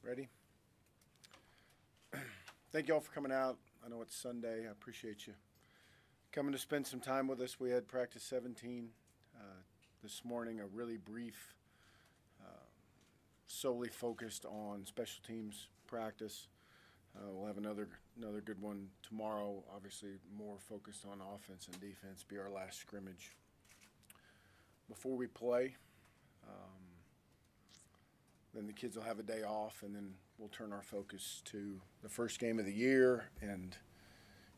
Ready? Thank you all for coming out. I know it's Sunday. I appreciate you coming to spend some time with us. We had practice 17 this morning, a really brief, solely focused on special teams practice. We'll have another good one tomorrow, obviously more focused on offense and defense, be our last scrimmage before we play. Then the kids will have a day off, and then we'll turn our focus to the first game of the year and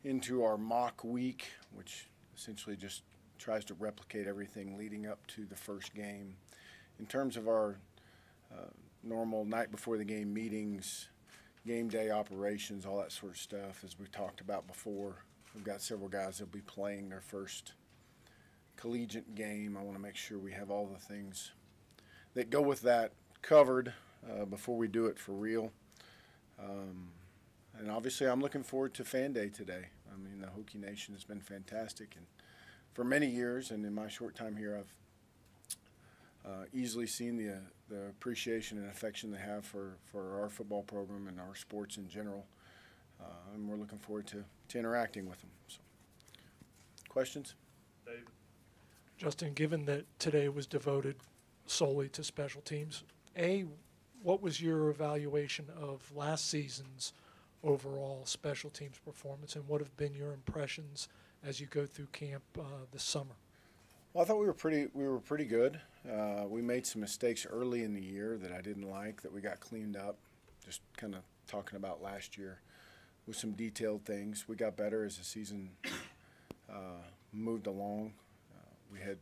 into our mock week, which essentially just tries to replicate everything leading up to the first game. In terms of our normal night before the game meetings, game day operations, all that sort of stuff, as we talked about before, we've got several guys that will be playing their first collegiate game. I want to make sure we have all the things that go with that covered before we do it for real. And obviously I'm looking forward to Fan Day today. I mean, the Hokie Nation has been fantastic, and for many years, and in my short time here, I've easily seen the appreciation and affection they have for our football program and our sports in general. And we're looking forward to interacting with them. So, questions? David. Justin, given that today was devoted solely to special teams, what was your evaluation of last season's overall special teams performance, and what have been your impressions as you go through camp this summer? Well, I thought we were pretty good. We made some mistakes early in the year that I didn't like, that we got cleaned up. Just kind of talking about last year with some detailed things. We got better as the season moved along. We had,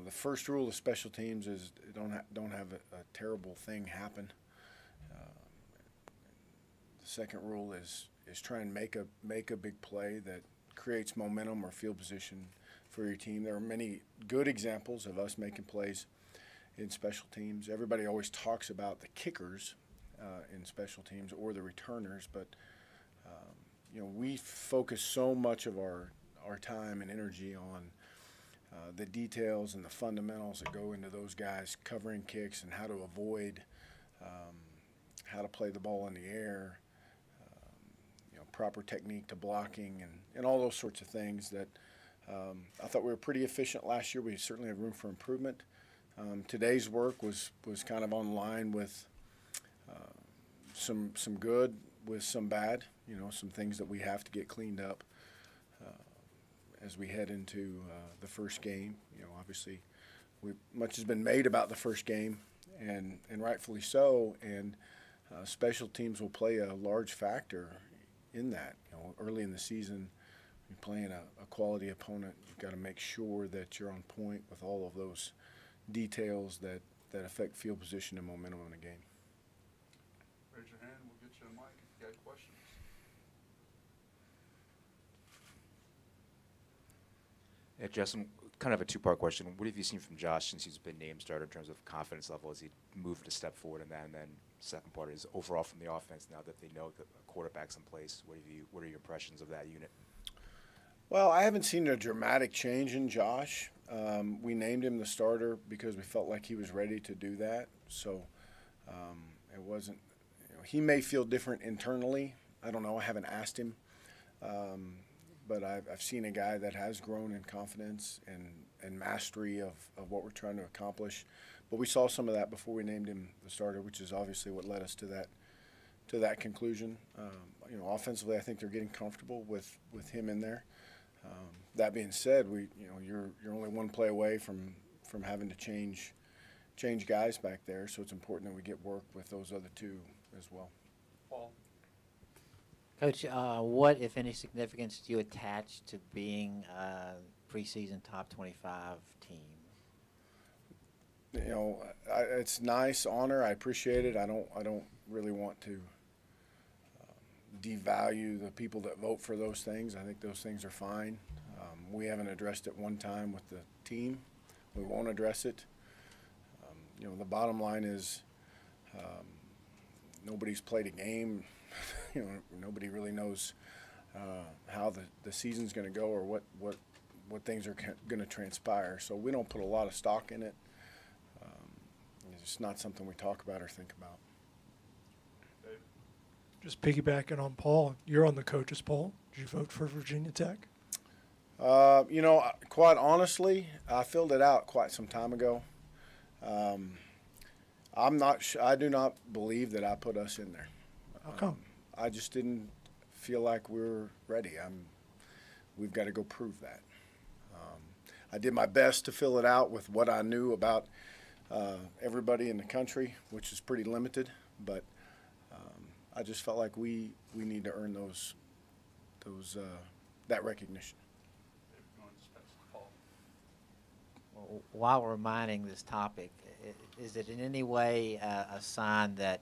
the first rule of special teams is don't have a terrible thing happen. The second rule is try and make a big play that creates momentum or field position for your team. There are many good examples of us making plays in special teams. Everybody always talks about the kickers in special teams or the returners, but we focus so much of our time and energy on the details and the fundamentals that go into those guys covering kicks and how to avoid, how to play the ball in the air, proper technique to blocking and all those sorts of things that I thought we were pretty efficient last year. We certainly have room for improvement. Today's work was kind of on line with some good with some bad, some things that we have to get cleaned up as we head into the first game. Obviously much has been made about the first game, and rightfully so, and special teams will play a large factor in that. Early in the season, you're playing a quality opponent. You've got to make sure that you're on point with all of those details that affect field position and momentum in the game. Raise your hand, we'll get you a mic if you got questions. Yeah, Justin, kind of a two-part question. What have you seen from Josh since he's been named starter in terms of confidence level as he moved a step forward in that? And then second part is overall from the offense, now that they know that the quarterback's in place, what are your impressions of that unit? Well, I haven't seen a dramatic change in Josh. We named him the starter because we felt like he was ready to do that. So it wasn't, he may feel different internally. I don't know. I haven't asked him. But I've seen a guy that has grown in confidence and mastery of what we're trying to accomplish. But we saw some of that before we named him the starter, which is obviously what led us to that conclusion. Offensively, I think they're getting comfortable with him in there. That being said, you're only one play away from having to change guys back there, so it's important that we get work with those other two as well. Paul. Coach, what, if any, significance do you attach to being a preseason top 25 team? It's nice honor. I appreciate it. I don't really want to devalue the people that vote for those things. I think those things are fine. We haven't addressed it one time with the team. We won't address it. The bottom line is nobody's played a game. Nobody really knows how the season's going to go or what things are going to transpire. So we don't put a lot of stock in it. It's not something we talk about or think about. Just piggybacking on Paul, you're on the coaches poll. Did you vote for Virginia Tech? You know, quite honestly, I filled it out quite some time ago. I'm not. I do not believe that I put us in there. How come? I just didn't feel like we're ready. We've got to go prove that. I did my best to fill it out with what I knew about everybody in the country, which is pretty limited. But I just felt like we need to earn that recognition. If you want to discuss, Paul. Well, while we're mining this topic, is it in any way a sign that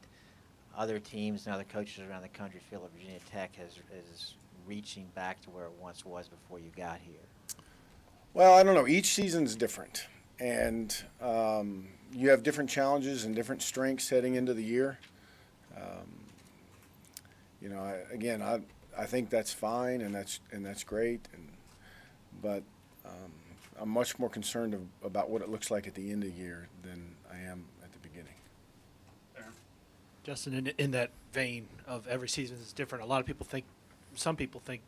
other teams and other coaches around the country feel that Virginia Tech is reaching back to where it once was before you got here? Well, I don't know. Each season's different, and you have different challenges and different strengths heading into the year. You know, I think that's fine, and that's great. But I'm much more concerned about what it looks like at the end of the year than I am at the beginning. Aaron? Justin, in that vein of every season is different, some people think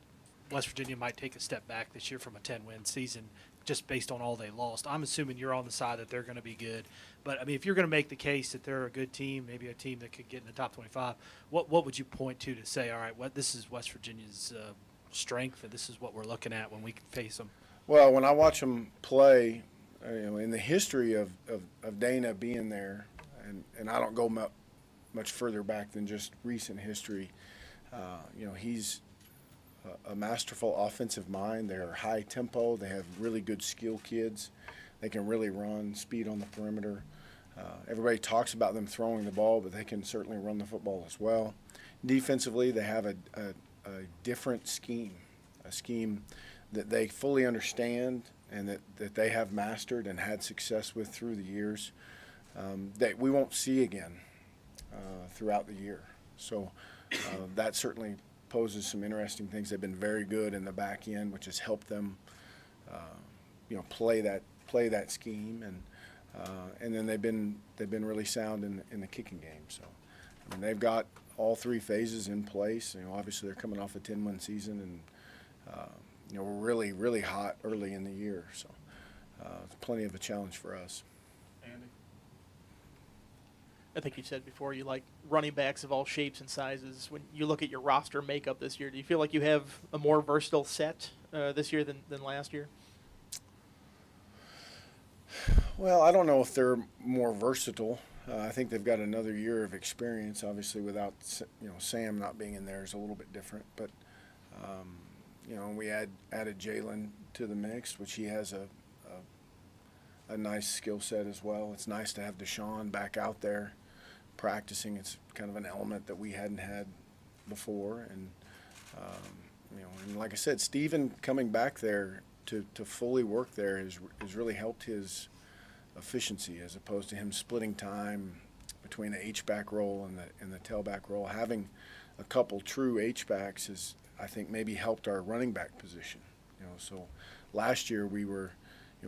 West Virginia might take a step back this year from a 10-win season just based on all they lost. I'm assuming you're on the side that they're going to be good. But, I mean, if you're going to make the case that they're a good team, maybe a team that could get in the top 25, what would you point to say, all right, this is West Virginia's strength, and this is what we're looking at when we can face them? Well, when I watch them play, in the history of Dana being there, and I don't go much further back than just recent history, he's a masterful offensive mind. They're high tempo. They have really good skill kids. They can really run, speed on the perimeter. Everybody talks about them throwing the ball, but they can certainly run the football as well. Defensively, they have a different scheme, a scheme that they fully understand and that they have mastered and had success with through the years that we won't see again throughout the year. So that certainly poses some interesting things. They've been very good in the back end, which has helped them, play that scheme, and then they've been really sound in the kicking game. So, I mean, they've got all three phases in place. Obviously they're coming off a 10-win season, and we're really, really hot early in the year. So, it's plenty of a challenge for us. Andy? I think you said before you like running backs of all shapes and sizes. When you look at your roster makeup this year, do you feel like you have a more versatile set this year than last year? Well, I don't know if they're more versatile. I think they've got another year of experience. Obviously, without Sam not being in there is a little bit different. But we added Jalen to the mix, which he has a nice skill set as well. It's nice to have Deshaun back out there practicing. It's kind of an element that we hadn't had before, and and like I said, Steven coming back there to fully work there has really helped his efficiency, as opposed to him splitting time between the H-back role and the tailback role. Having a couple true H-backs has, I think, maybe helped our running back position. So last year we were,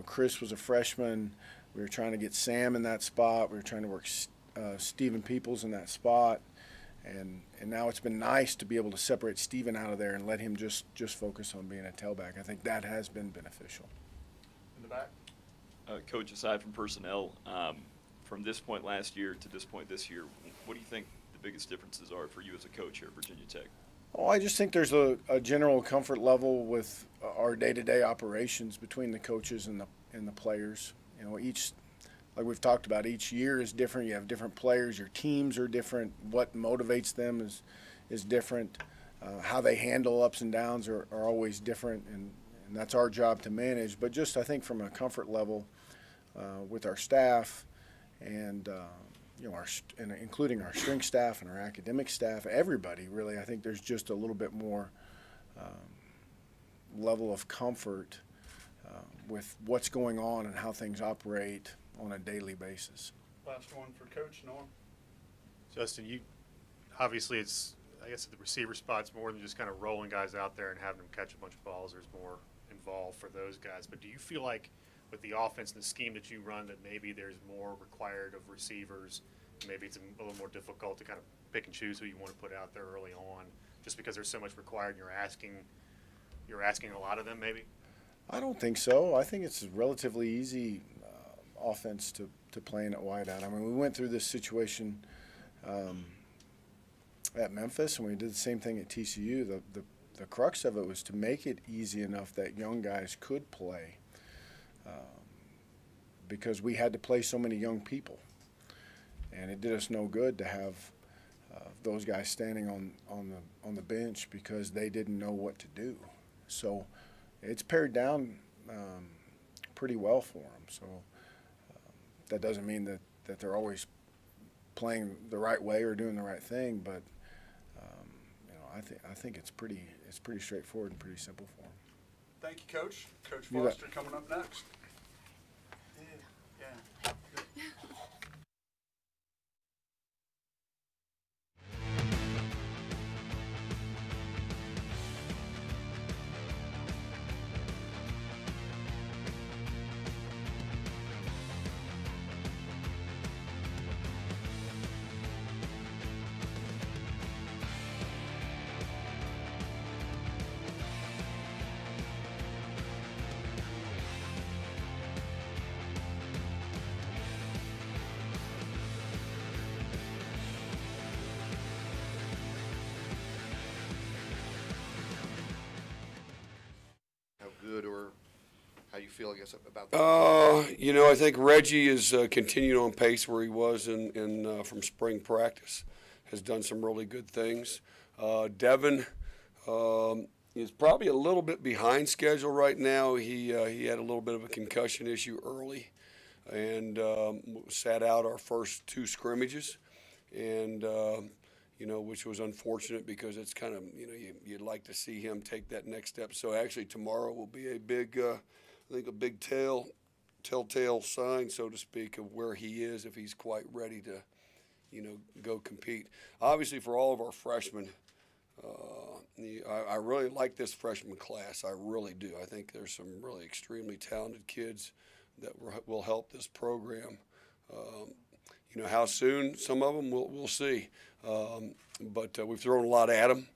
Chris was a freshman. We were trying to get Sam in that spot. We were trying to work Steven Peoples in that spot. And now it's been nice to be able to separate Steven out of there and let him just focus on being a tailback. I think that has been beneficial. In the back? Coach, aside from personnel, from this point last year to this point this year, what do you think the biggest differences are for you as a coach here at Virginia Tech? Oh, I just think there's a general comfort level with our day-to-day operations between the coaches and the players. Each, like we've talked about, each year is different. You have different players. Your teams are different. What motivates them is different. How they handle ups and downs are always different, and that's our job to manage. But just, I think, from a comfort level with our staff and including our strength staff and our academic staff, everybody really, I think there's just a little bit more level of comfort with what's going on and how things operate on a daily basis. Last one for Coach Norm. Justin, obviously it's, I guess, the receiver spot's more than just kind of rolling guys out there and having them catch a bunch of balls. There's more involved for those guys. But do you feel like with the offense and the scheme that you run that maybe there's more required of receivers? Maybe it's a little more difficult to kind of pick and choose who you want to put out there early on, just because there's so much required and you're asking a lot of them maybe? I don't think so. I think it's a relatively easy offense to playing at wideout. I mean, we went through this situation at Memphis, and we did the same thing at TCU. The crux of it was to make it easy enough that young guys could play, because we had to play so many young people, and it did us no good to have those guys standing on the bench because they didn't know what to do. So it's pared down pretty well for them. So that doesn't mean that they're always playing the right way or doing the right thing, but I think it's pretty straightforward and pretty simple for them. Thank you, Coach. Coach You bet. Foster coming up next. Yeah. How good or how you feel, I guess, about that? You know, I think Reggie is continuing on pace where he was in from spring practice. Has done some really good things. Devin is probably a little bit behind schedule right now. He had a little bit of a concussion issue early, and sat out our first 2 scrimmages, and you know, which was unfortunate because it's kind of, you know, you'd like to see him take that next step. So actually tomorrow will be a big, I think a big telltale sign, so to speak, of where he is, if he's quite ready to, you know, go compete. Obviously for all of our freshmen, I really like this freshman class. I really do. I think there's some really extremely talented kids that will help this program. You know, how soon, some of them, we'll see. But we've thrown a lot at them.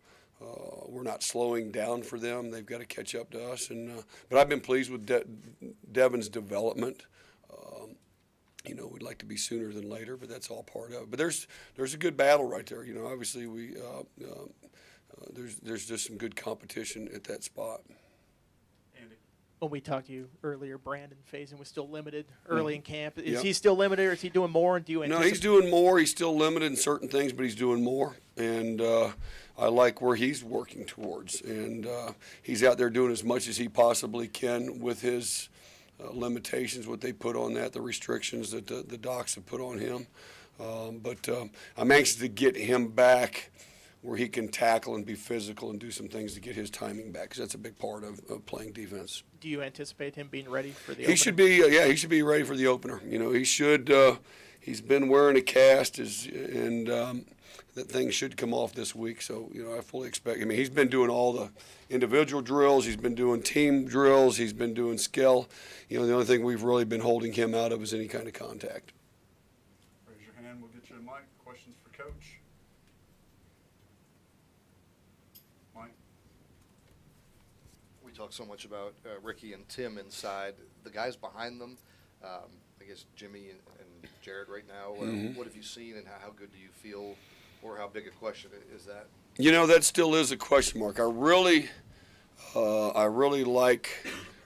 We're not slowing down for them. They've got to catch up to us. But I've been pleased with Devin's development. You know, we'd like to be sooner than later, but that's all part of it. But there's a good battle right there. You know, obviously there's just some good competition at that spot. When we talked to you earlier, Brandon Faison was still limited early in camp. Is Yep. he still limited, or is he doing more? And do you No, anticipate? he's doing more. He's still limited in certain things, but he's doing more. And I like where he's working towards. And he's out there doing as much as he possibly can with his limitations, what they put on that, the restrictions that the docs have put on him. But I'm anxious to get him back where he can tackle and be physical and do some things to get his timing back, because that's a big part of playing defense. Do you anticipate him being ready for the He should be, he should be ready for the opener. You know, he should. He's been wearing a cast, and that thing should come off this week. So, you know, I fully expect. I mean, he's been doing all the individual drills. He's been doing team drills. He's been doing skill. You know, the only thing we've really been holding him out of is any kind of contact. Raise your hand. We'll get you a mic. Questions for Coach? Mike? We talk so much about Ricky and Tim inside. The guys behind them, I guess Jimmy and Jared right now, what have you seen, and how good do you feel, or how big a question is that? You know, that still is a question mark. I really like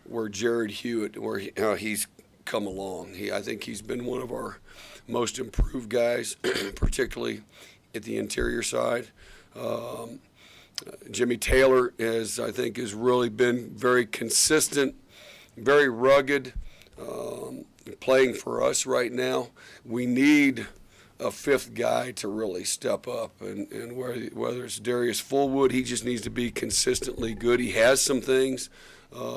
where Jared Hewitt, where he's come along. I think he's been one of our most improved guys, particularly at the interior side. Jimmy Taylor I think has really been very consistent, very rugged, playing for us right now. We need a 5th guy to really step up, and whether it's Darius Fullwood, he just needs to be consistently good. He has some things,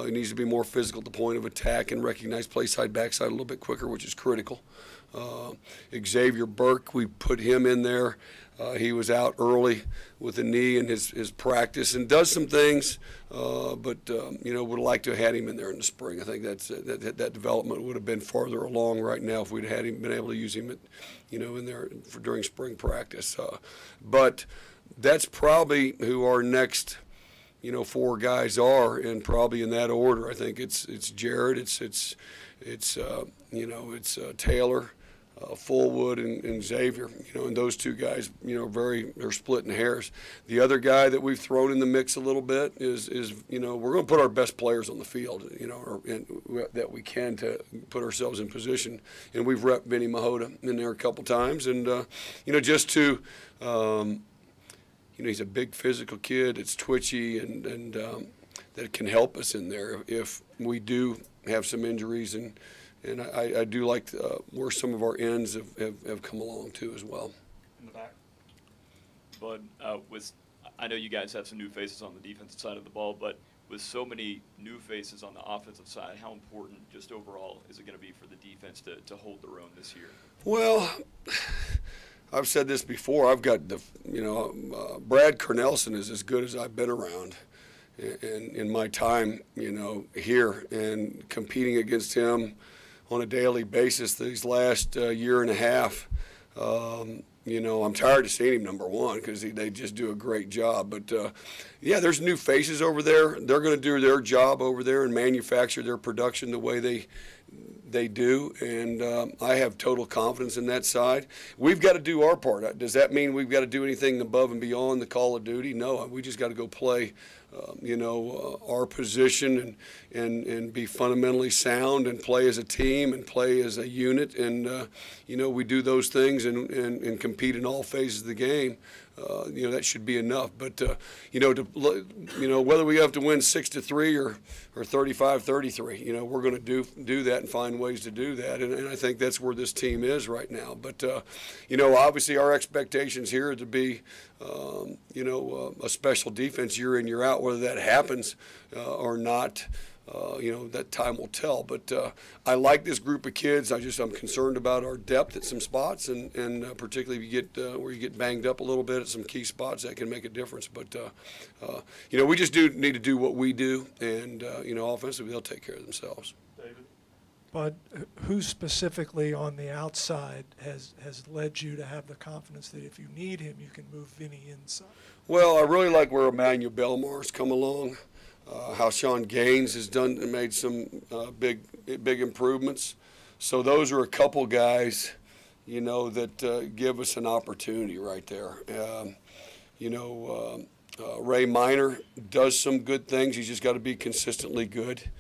He needs to be more physical at the point of attack and recognize play side, backside a little bit quicker, which is critical. Xavier Burke, we put him in there. He was out early with a knee in his practice and does some things, but would like to have had him in there in the spring. I think that development would have been farther along right now if we'd had him been able to use him in there during spring practice. But that's probably who our next 4 guys are, and probably in that order. I think it's Jared, it's Taylor, Fullwood and Xavier, and those 2 guys, they're splitting hairs. The other guy that we've thrown in the mix a little bit is we're going to put our best players on the field, that we can to put ourselves in position. And we've repped Vinny Mahota in there a couple times, and just to he's a big physical kid. It's twitchy, and that can help us in there if we do have some injuries. And I do like where some of our ends have come along too as well. In the back. But I know you guys have some new faces on the defensive side of the ball, but with so many new faces on the offensive side, how important just overall is it going to be for the defense to hold their own this year? Well, I've said this before. I've got Brad Cornelson is as good as I've been around in my time, here, and competing against him on a daily basis these last year and a half. I'm tired of seeing him number one because they just do a great job. But, there's new faces over there. They're going to do their job over there and manufacture their production the way they do, and I have total confidence in that side. We've got to do our part. Does that mean we've got to do anything above and beyond the call of duty? No, we just got to go play, our position and be fundamentally sound and play as a team and play as a unit. And, we do those things and compete in all phases of the game. That should be enough. But, whether we have to win 6-3 or 35-33, we're going to do that and find ways to do that. And I think that's where this team is right now. But, obviously our expectations here are to be, a special defense year in, year out. Whether that happens or not, that time will tell. But I like this group of kids. I'm concerned about our depth at some spots, and particularly if you get where you get banged up a little bit at some key spots, that can make a difference. But we just need to do what we do, and offensively they'll take care of themselves. David? But who specifically on the outside has led you to have the confidence that if you need him, you can move Vinny inside? Well, I really like where Emmanuel Belmar's come along. How Sean Gaines has made some big improvements. So those are a couple guys, that give us an opportunity right there. Ray Minor does some good things. He's just got to be consistently good.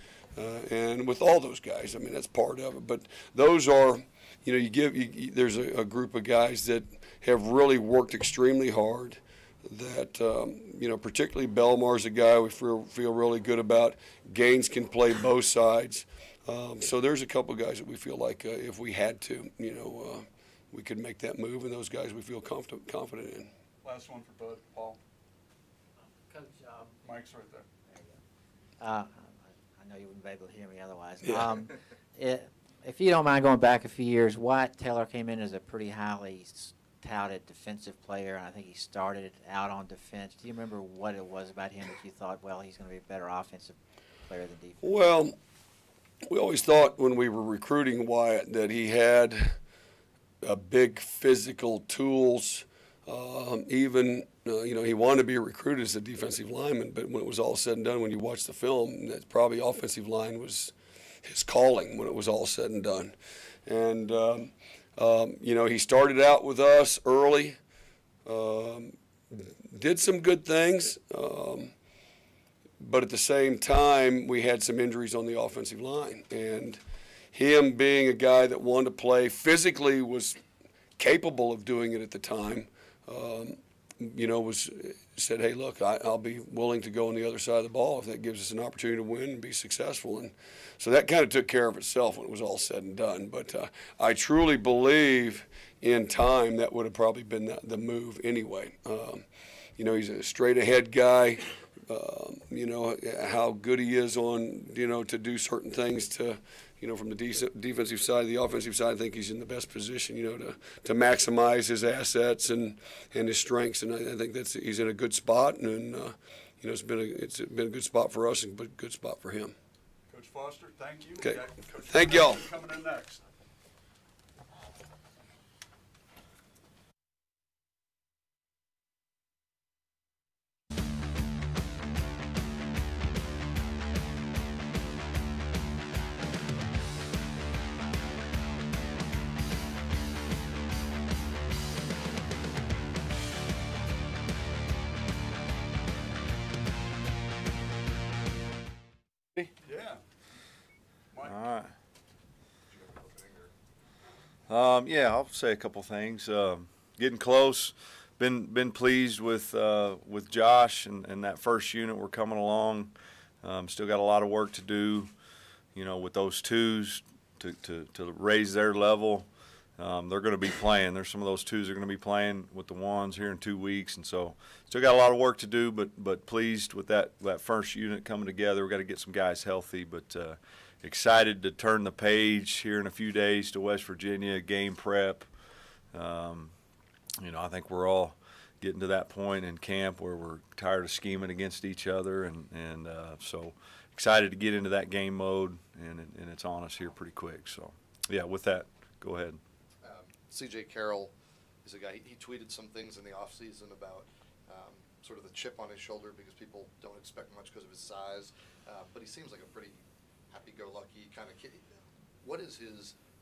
And with all those guys, that's part of it. But those are, there's a group of guys that have really worked extremely hard. That particularly Belmar's a guy we feel really good about. Gaines can play both sides, so there's a couple guys that we feel like if we had to, we could make that move, and those guys we feel confident in. Last one for Bud. Paul. Coach, Mike's right there. I know you wouldn't be able to hear me otherwise. If you don't mind going back a few years, Wyatt Taylor came in as a pretty highly touted defensive player, and I think he started out on defense. Do you remember what it was about him that you thought, well, he's going to be a better offensive player than defense? Well, we always thought when we were recruiting Wyatt that he had a big physical tools. He wanted to be recruited as a defensive lineman, but when it was all said and done, when you watch the film, that probably offensive line was his calling when it was all said and done. And he started out with us early, did some good things, but at the same time, we had some injuries on the offensive line. And him being a guy that wanted to play, physically was capable of doing it at the time, said, hey, look, I'll be willing to go on the other side of the ball if that gives us an opportunity to win and be successful. And so that kind of took care of itself when it was all said and done. But I truly believe in time that would have probably been the move anyway. He's a straight-ahead guy, You know, how good he is on, you know, to do certain things to, you know, from the defensive side, the offensive side. I think he's in the best position, you know, to maximize his assets and his strengths. And I think he's in a good spot. And you know, it's been a good spot for us and a good spot for him. Coach Foster, thank you. Okay. We got Coach Thank y'all. Coming in next. Yeah. Mike. All right. Yeah, I'll say a couple things. Getting close. Been pleased with Josh and that first unit. We're coming along. Still got a lot of work to do, you know, with those twos to raise their level. They're going to be playing. There's some of those twos that are going to be playing with the ones here in 2 weeks, and so still got a lot of work to do. But pleased with that first unit coming together. We got to get some guys healthy, but excited to turn the page here in a few days to West Virginia game prep. You know, I think we're all getting to that point in camp where we're tired of scheming against each other, and so excited to get into that game mode, and it's on us here pretty quick. So yeah, with that, go ahead. C.J. Carroll is a guy, he tweeted some things in the offseason about sort of the chip on his shoulder because people don't expect much because of his size, but he seems like a pretty happy-go-lucky kind of kid. What is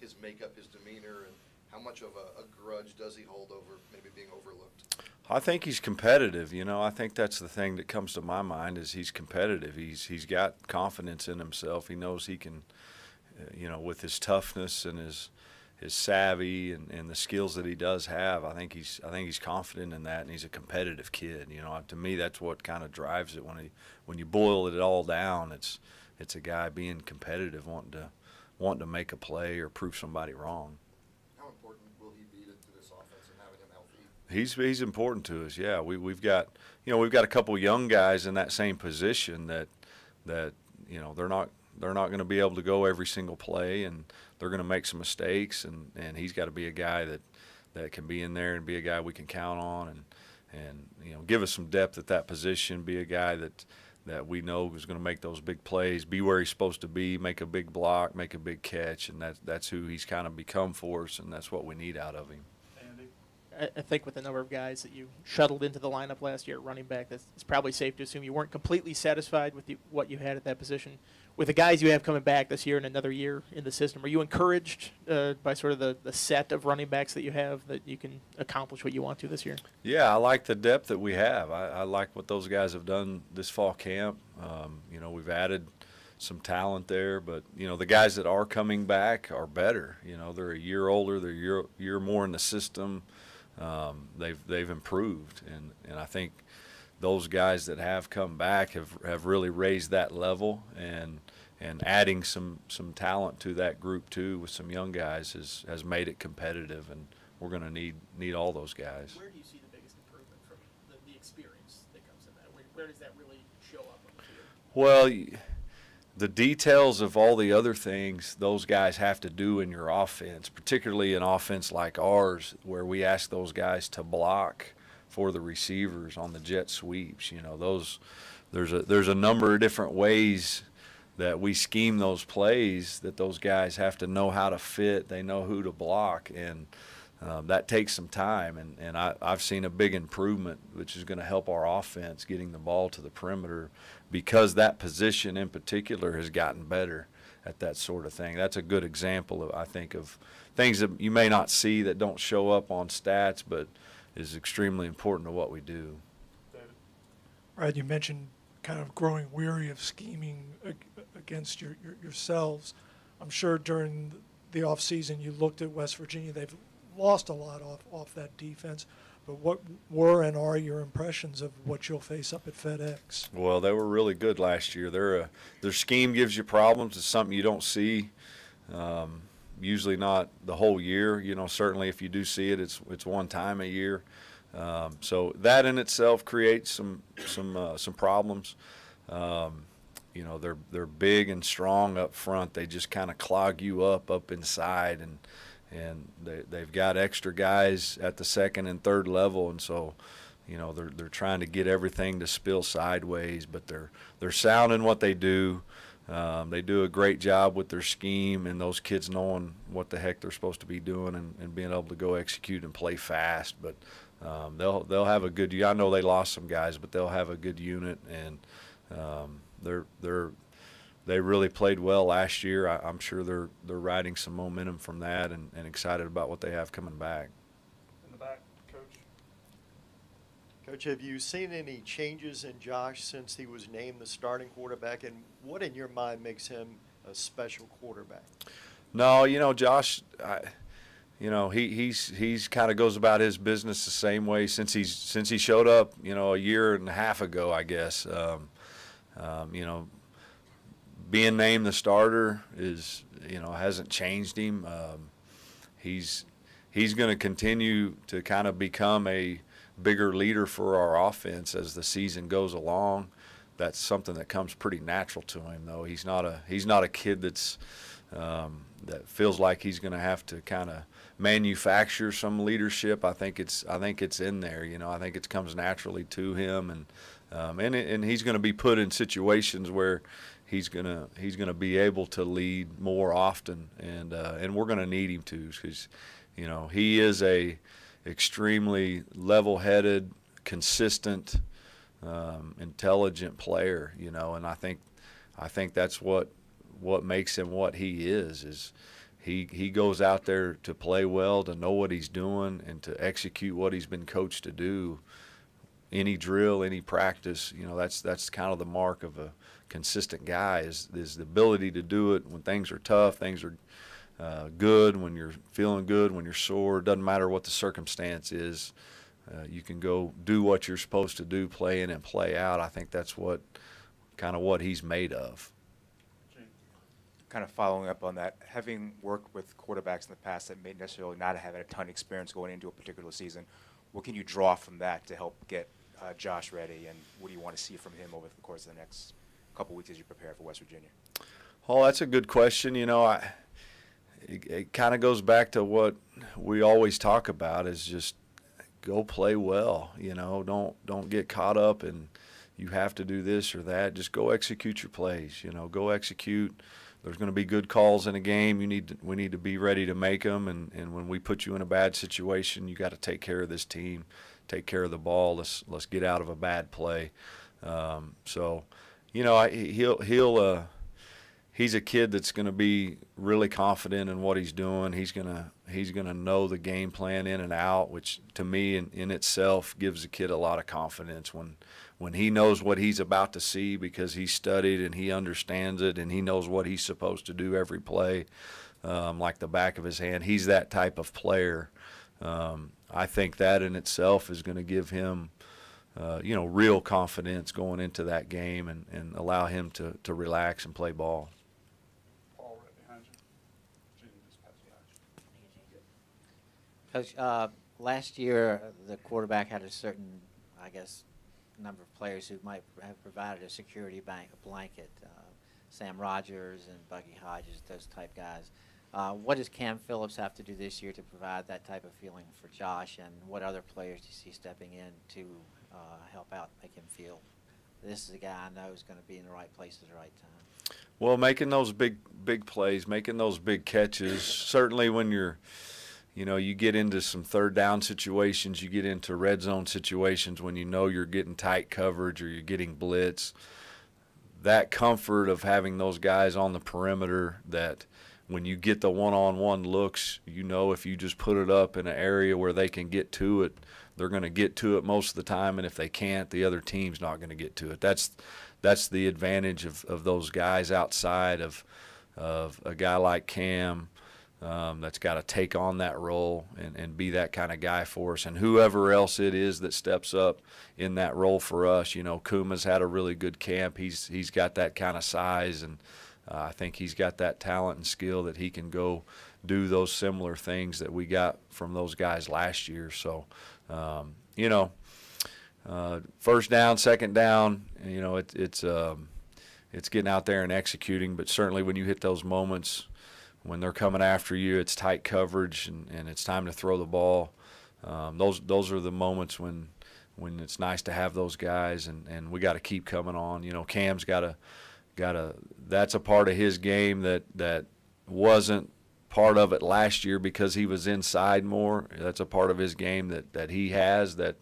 his makeup, his demeanor, and how much of a grudge does he hold over maybe being overlooked? I think he's competitive. You know, I think that's the thing that comes to my mind is he's competitive. He's got confidence in himself. He knows he can, you know, with his toughness and his savvy and the skills that he does have, I think he's confident in that, and he's a competitive kid. You know, to me, that's what kind of drives it. When you boil it all down, it's a guy being competitive, wanting to make a play or prove somebody wrong. How important will he be to this offense and having him healthy? He's important to us. Yeah, we've got a couple young guys in that same position that you know they're not going to be able to go every single play, and they're going to make some mistakes, and he's got to be a guy that can be in there and be a guy we can count on, and you know, give us some depth at that position, be a guy that we know is going to make those big plays, be where he's supposed to be, make a big block, make a big catch, and that's who he's kind of become for us, and that's what we need out of him. Andy? I think with the number of guys that you shuttled into the lineup last year at running back, it's probably safe to assume you weren't completely satisfied with what you had at that position. With the guys you have coming back this year and another year in the system, are you encouraged by sort of the set of running backs that you have that you can accomplish what you want to this year? Yeah, I like the depth that we have. I like what those guys have done this fall camp. You know, we've added some talent there, but you know, the guys that are coming back are better. You know, they're a year older, they're a year more in the system. They've improved, and I think those guys that have come back have really raised that level, and adding some talent to that group too with some young guys has made it competitive, and we're going to need all those guys. Where do you see the biggest improvement from the experience that comes in that? Where does that really show up on the field? Well, the details of all the other things those guys have to do in your offense, particularly an offense like ours where we ask those guys to block for the receivers on the jet sweeps. You know, there's a number of different ways that we scheme those plays that those guys have to know how to fit. They know who to block, and that takes some time. And I've seen a big improvement, which is going to help our offense getting the ball to the perimeter, because that position in particular has gotten better at that sort of thing. That's a good example, I think, of things that you may not see that don't show up on stats, but is extremely important to what we do. David? Right, you mentioned kind of growing weary of scheming against yourselves. I'm sure during the offseason you looked at West Virginia. They've lost a lot off that defense. But what were and are your impressions of what you'll face up at FedEx? Well, they were really good last year. Their scheme gives you problems. It's something you don't see. Usually not the whole year. You know, certainly if you do see it, it's one time a year. So that in itself creates some problems. You know, they're big and strong up front. They just kind of clog you up inside, and they've got extra guys at the second and third level, and so, you know, they're trying to get everything to spill sideways, but they're sound in what they do. They do a great job with their scheme, and those kids knowing what the heck they're supposed to be doing and being able to go execute and play fast. But they'll have a good. I know they lost some guys, but they'll have a good unit, and they really played well last year. I'm sure they're riding some momentum from that, and excited about what they have coming back. In the back, Coach. Coach, have you seen any changes in Josh since he was named the starting quarterback, and what in your mind makes him a special quarterback? No, you know, Josh, you know, he's kind of goes about his business the same way since he showed up, you know, a year and a half ago, I guess. You know, being named the starter is, you know, hasn't changed him. He's going to continue to kind of become a bigger leader for our offense as the season goes along. That's something that comes pretty natural to him, though. He's not a kid that's that feels like he's going to have to kind of manufacture some leadership. I think it's in there. You know, I think it comes naturally to him, and he's going to be put in situations where he's gonna be able to lead more often, and we're going to need him to, because, you know, he is a extremely level-headed, consistent, intelligent player, you know, and I think that's what makes him what he is he goes out there to play well, to know what he's doing, and to execute what he's been coached to do. Any drill, any practice, you know, that's kind of the mark of a consistent guy is the ability to do it when things are tough, things are good, when you're feeling good, when you're sore. It doesn't matter what the circumstance is. You can go do what you're supposed to do, play in and play out. I think that's what he's made of. Kind of following up on that, having worked with quarterbacks in the past that may necessarily not have had a ton of experience going into a particular season, what can you draw from that to help get Josh ready, and what do you want to see from him over the course of the next couple weeks as you prepare for West Virginia? Oh, that's a good question. You know, it kind of goes back to what we always talk about, is just go play well. You know, don't get caught up in you have to do this or that. Just go execute your plays. You know, go execute. There's going to be good calls in a game. We need to be ready to make them. And when we put you in a bad situation, you got to take care of this team, take care of the ball. Let's get out of a bad play. So, you know, he's a kid that's going to be really confident in what he's doing. He's gonna know the game plan in and out, which to me in itself gives a kid a lot of confidence when he knows what he's about to see, because he studied and he understands it and he knows what he's supposed to do every play like the back of his hand. He's that type of player. I think that in itself is going to give him you know, real confidence going into that game and allow him to relax and play ball. Paul, right behind you. Gene, just pass it back. Coach, last year the quarterback had a certain, I guess, number of players who might have provided a security blanket. Sam Rogers and Buggy Hodges, those type guys. What does Cam Phillips have to do this year to provide that type of feeling for Josh, and what other players do you see stepping in to help out, make him feel this is a guy I know is going to be in the right place at the right time? Well, making those big plays, making those big catches, certainly when you get into some third down situations, you get into red zone situations when you know you're getting tight coverage or you're getting blitz. That comfort of having those guys on the perimeter, that when you get the one-on-one looks, you know if you just put it up in an area where they can get to it, they're going to get to it most of the time, and if they can't, the other team's not going to get to it. That's the advantage of those guys outside of a guy like Cam that's got to take on that role and be that kind of guy for us. And whoever else it is that steps up in that role for us, you know, Kuma's had a really good camp. He's got that kind of size, and I think he's got that talent and skill that he can go do those similar things that we got from those guys last year. So, you know, first down, second down, you know, it's getting out there and executing. But certainly when you hit those moments when they're coming after you, it's tight coverage and it's time to throw the ball. Those are the moments when it's nice to have those guys, and we got to keep coming on. You know, Cam's got to that's a part of his game that wasn't part of it last year because he was inside more. That's a part of his game that he has that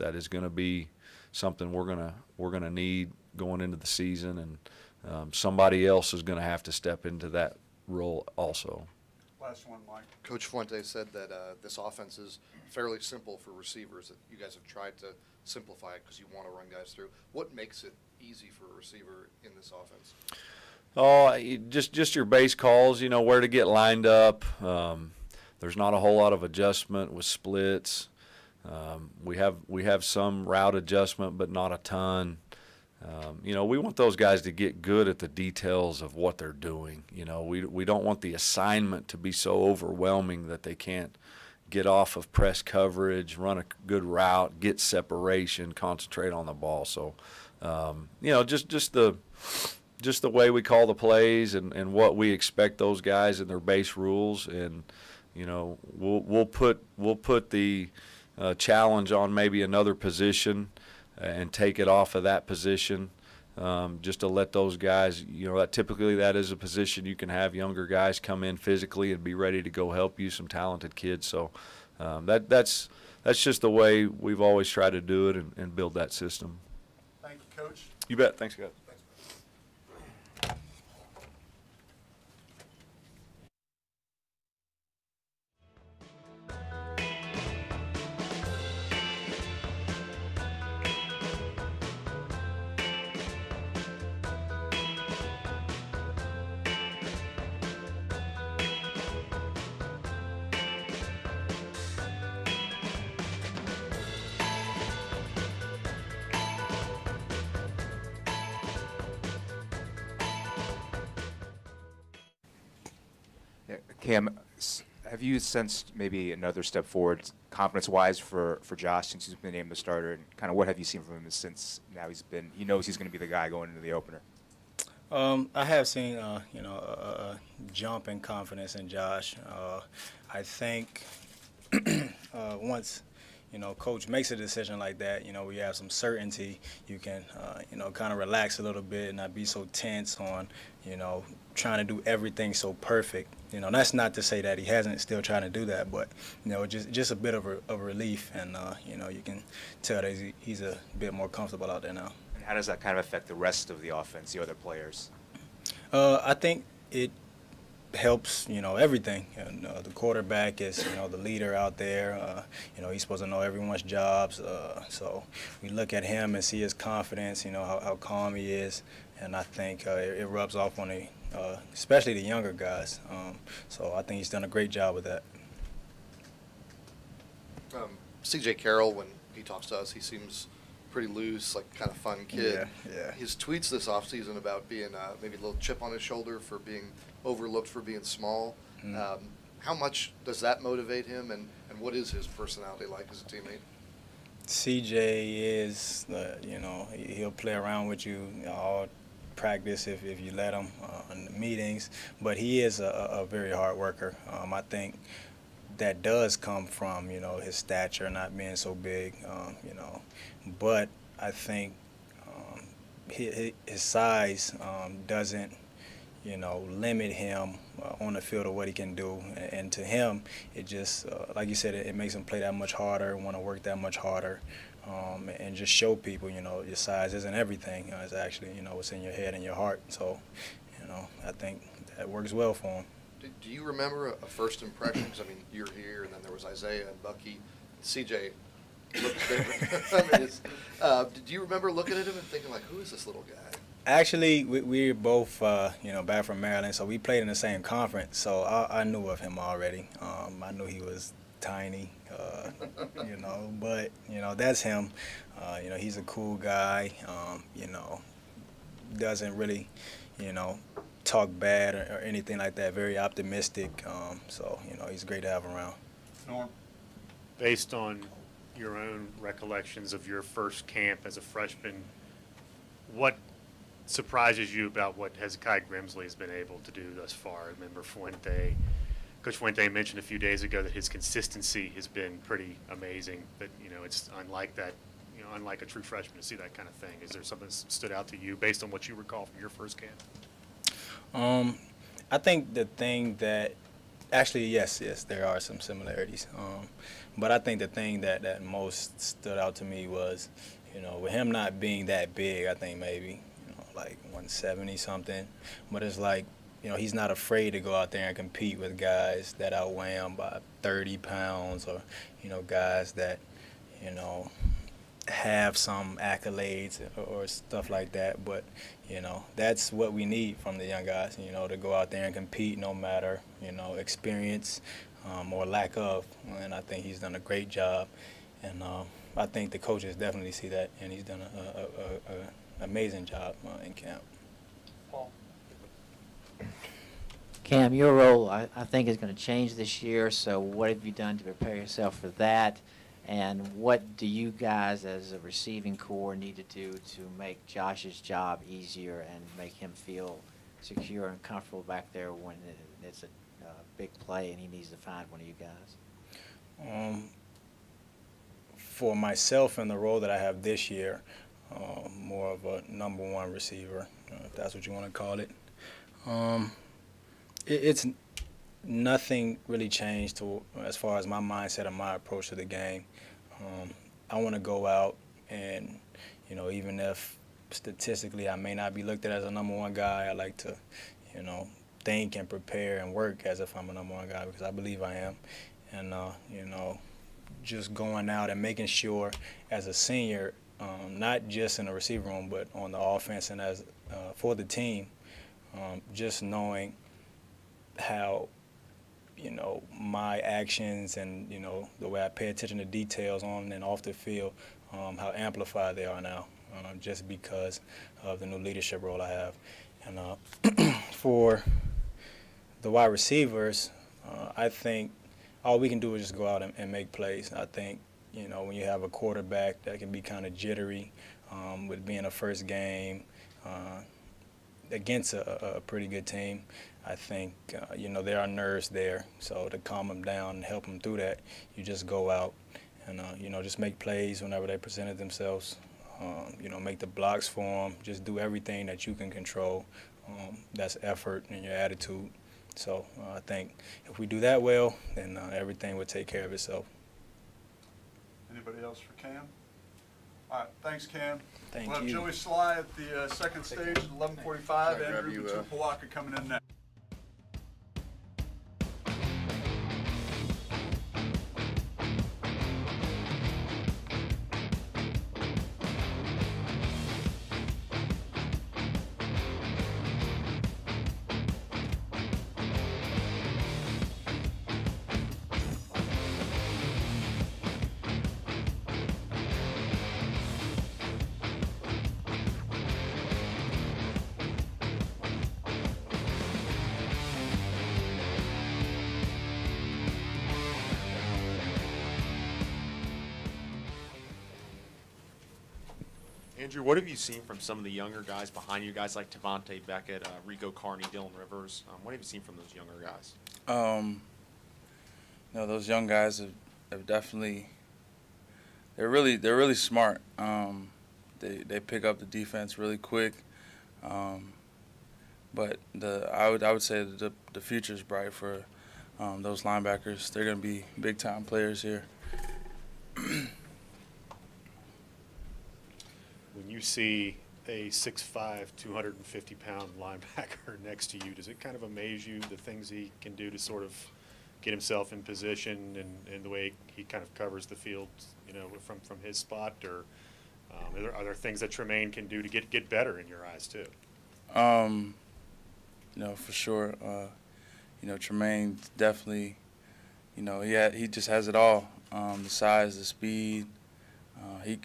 is going to be something we're gonna need going into the season, and somebody else is going to have to step into that role also. Last one, Mike. Coach Fuente said that this offense is fairly simple for receivers, that you guys have tried to simplify it because you want to run guys through. What makes it easy for a receiver in this offense? Oh, just your base calls, you know, where to get lined up. There's not a whole lot of adjustment with splits. We have some route adjustment, but not a ton. You know, we want those guys to get good at the details of what they're doing. You know, we don't want the assignment to be so overwhelming that they can't get off of press coverage, run a good route, get separation, concentrate on the ball. So, you know, just the way we call the plays and what we expect those guys and their base rules, and you know, we'll put the challenge on maybe another position and take it off of that position, just to let those guys, you know, typically that is a position you can have younger guys come in physically and be ready to go help you, some talented kids. So that's just the way we've always tried to do it and build that system. Thank you, Coach. You bet. Thanks, guys. Cam, have you sensed maybe another step forward confidence-wise for Josh since he's been named the starter, and kind of what have you seen from him since now he knows he's going to be the guy going into the opener? I have seen, you know, a jump in confidence in Josh. I think once, you know, coach makes a decision like that, you know, we have some certainty. You can, you know, kind of relax a little bit and not be so tense on, you know, trying to do everything so perfect. You know, that's not to say that he hasn't still trying to do that, but, you know, just a bit of a relief. And, you know, you can tell that he's a bit more comfortable out there now. And how does that kind of affect the rest of the offense, the other players? I think it helps, you know, everything. And, the quarterback is, you know, the leader out there. You know, he's supposed to know everyone's jobs. So we look at him and see his confidence, you know, how calm he is. And I think it rubs off on especially the younger guys. So I think he's done a great job with that. C.J. Carroll, when he talks to us, he seems pretty loose, like kind of fun kid. Yeah. His tweets this offseason about being maybe a little chip on his shoulder for being overlooked for being small. Mm-hmm. How much does that motivate him, and what is his personality like as a teammate? CJ is, you know, he'll play around with you all practice if you let him in the meetings, but he is a very hard worker. I think that does come from, you know, his stature not being so big, you know, but I think his size doesn't, you know, limit him on the field of what he can do. And to him, it just, like you said, it makes him play that much harder, want to work that much harder, and just show people, you know, your size isn't everything. It's actually, you know, what's in your head and your heart. So, you know, I think that works well for him. Do you remember a first impression? Because, I mean, you're here, and then there was Isaiah and Bucky. CJ looked different. I mean, do you remember looking at him and thinking, like, who is this little guy? Actually, we're both, you know, back from Maryland, so we played in the same conference. So I knew of him already. I knew he was tiny, you know, but, you know, that's him. You know, he's a cool guy, you know, doesn't really, you know, talk bad or anything like that, very optimistic. So, you know, he's great to have around. Norm. based on your own recollections of your first camp as a freshman, what surprises you about what Hezekiah Grimsley has been able to do thus far? I remember Coach Fuente mentioned a few days ago that his consistency has been pretty amazing, that, it's unlike that, unlike a true freshman to see that kind of thing. Is there something that stood out to you based on what you recall from your first camp? I think the thing that actually, yes, there are some similarities. But I think the thing that most stood out to me was, with him not being that big, I think maybe, like 170 something, but it's like, he's not afraid to go out there and compete with guys that outweigh him by 30 pounds or, guys that, have some accolades or stuff like that. But, that's what we need from the young guys, to go out there and compete no matter, experience or lack of. And I think he's done a great job. And I think the coaches definitely see that, and he's done an amazing job in camp. Paul. Cam, your role, I think, is going to change this year, so what have you done to prepare yourself for that? And what do you guys as a receiving core need to do to make Josh's job easier and make him feel secure and comfortable back there when it's a big play and he needs to find one of you guys? For myself in the role that I have this year, more of a number one receiver, if that's what you want to call it. It's nothing really changed as far as my mindset and my approach to the game. I want to go out and, even if statistically I may not be looked at as a number one guy, I like to, think and prepare and work as if I'm a number one guy, because I believe I am. And, just going out and making sure as a senior, not just in the receiver room, but on the offense and as for the team, just knowing how, my actions and, the way I pay attention to details on and off the field, how amplified they are now, just because of the new leadership role I have. And for the wide receivers, I think all we can do is just go out and make plays. I think, when you have a quarterback that can be kind of jittery with being a first game against a pretty good team, I think, there are nerves there. So to calm them down and help them through that, you just go out and, just make plays whenever they presented themselves. Make the blocks for them. Just do everything that you can control. That's effort and your attitude. So I think if we do that well, then everything will take care of itself. Anybody else for Cam? All right, thanks, Cam. Thank we'll have you. Joey Sly at the second stage at 11:45. Andrew Tupuaka coming in next. Andrew, what have you seen from some of the younger guys behind you, guys like Tavante Beckett, Rico Carney, Dylan Rivers? What have you seen from those younger guys? Those young guys have definitely. They're really smart. They pick up the defense really quick. But I would say that the future is bright for those linebackers. They're going to be big time players here. When you see a 6'5", 250-pound linebacker next to you, does it kind of amaze you the things he can do to sort of get himself in position and the way he kind of covers the field, from his spot? Or are there things that Tremaine can do to get better in your eyes too? For sure. Tremaine definitely, he just has it all. The size, the speed.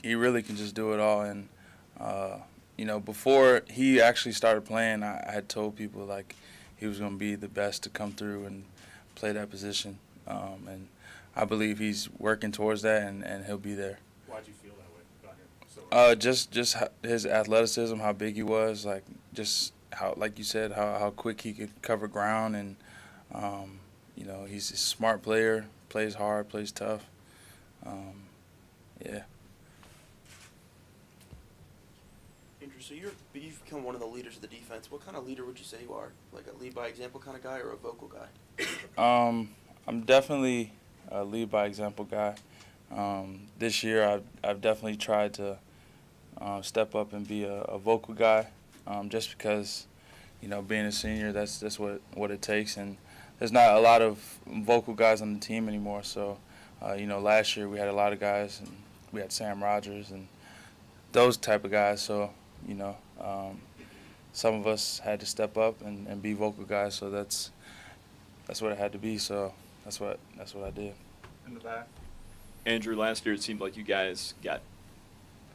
He really can just do it all. And before he actually started playing, I had told people like he was going to be the best to come through and play that position. And I believe he's working towards that, and he'll be there. Why'd you feel that way about him? Just his athleticism, how big he was, like just how, like you said, how quick he could cover ground, and you know, he's a smart player, plays hard, plays tough. Yeah. Andrew, so you've become one of the leaders of the defense. What kind of leader would you say you are? Like a lead by example kind of guy or a vocal guy? I'm definitely a lead by example guy. This year, I've definitely tried to step up and be a vocal guy, just because, you know, being a senior, that's what it takes, and there's not a lot of vocal guys on the team anymore. So, you know, last year we had a lot of guys, and we had Sam Rogers and those type of guys. So, you know, some of us had to step up and be vocal guys. So that's what it had to be. So that's what I did. In the back. Andrew, last year it seemed like you guys got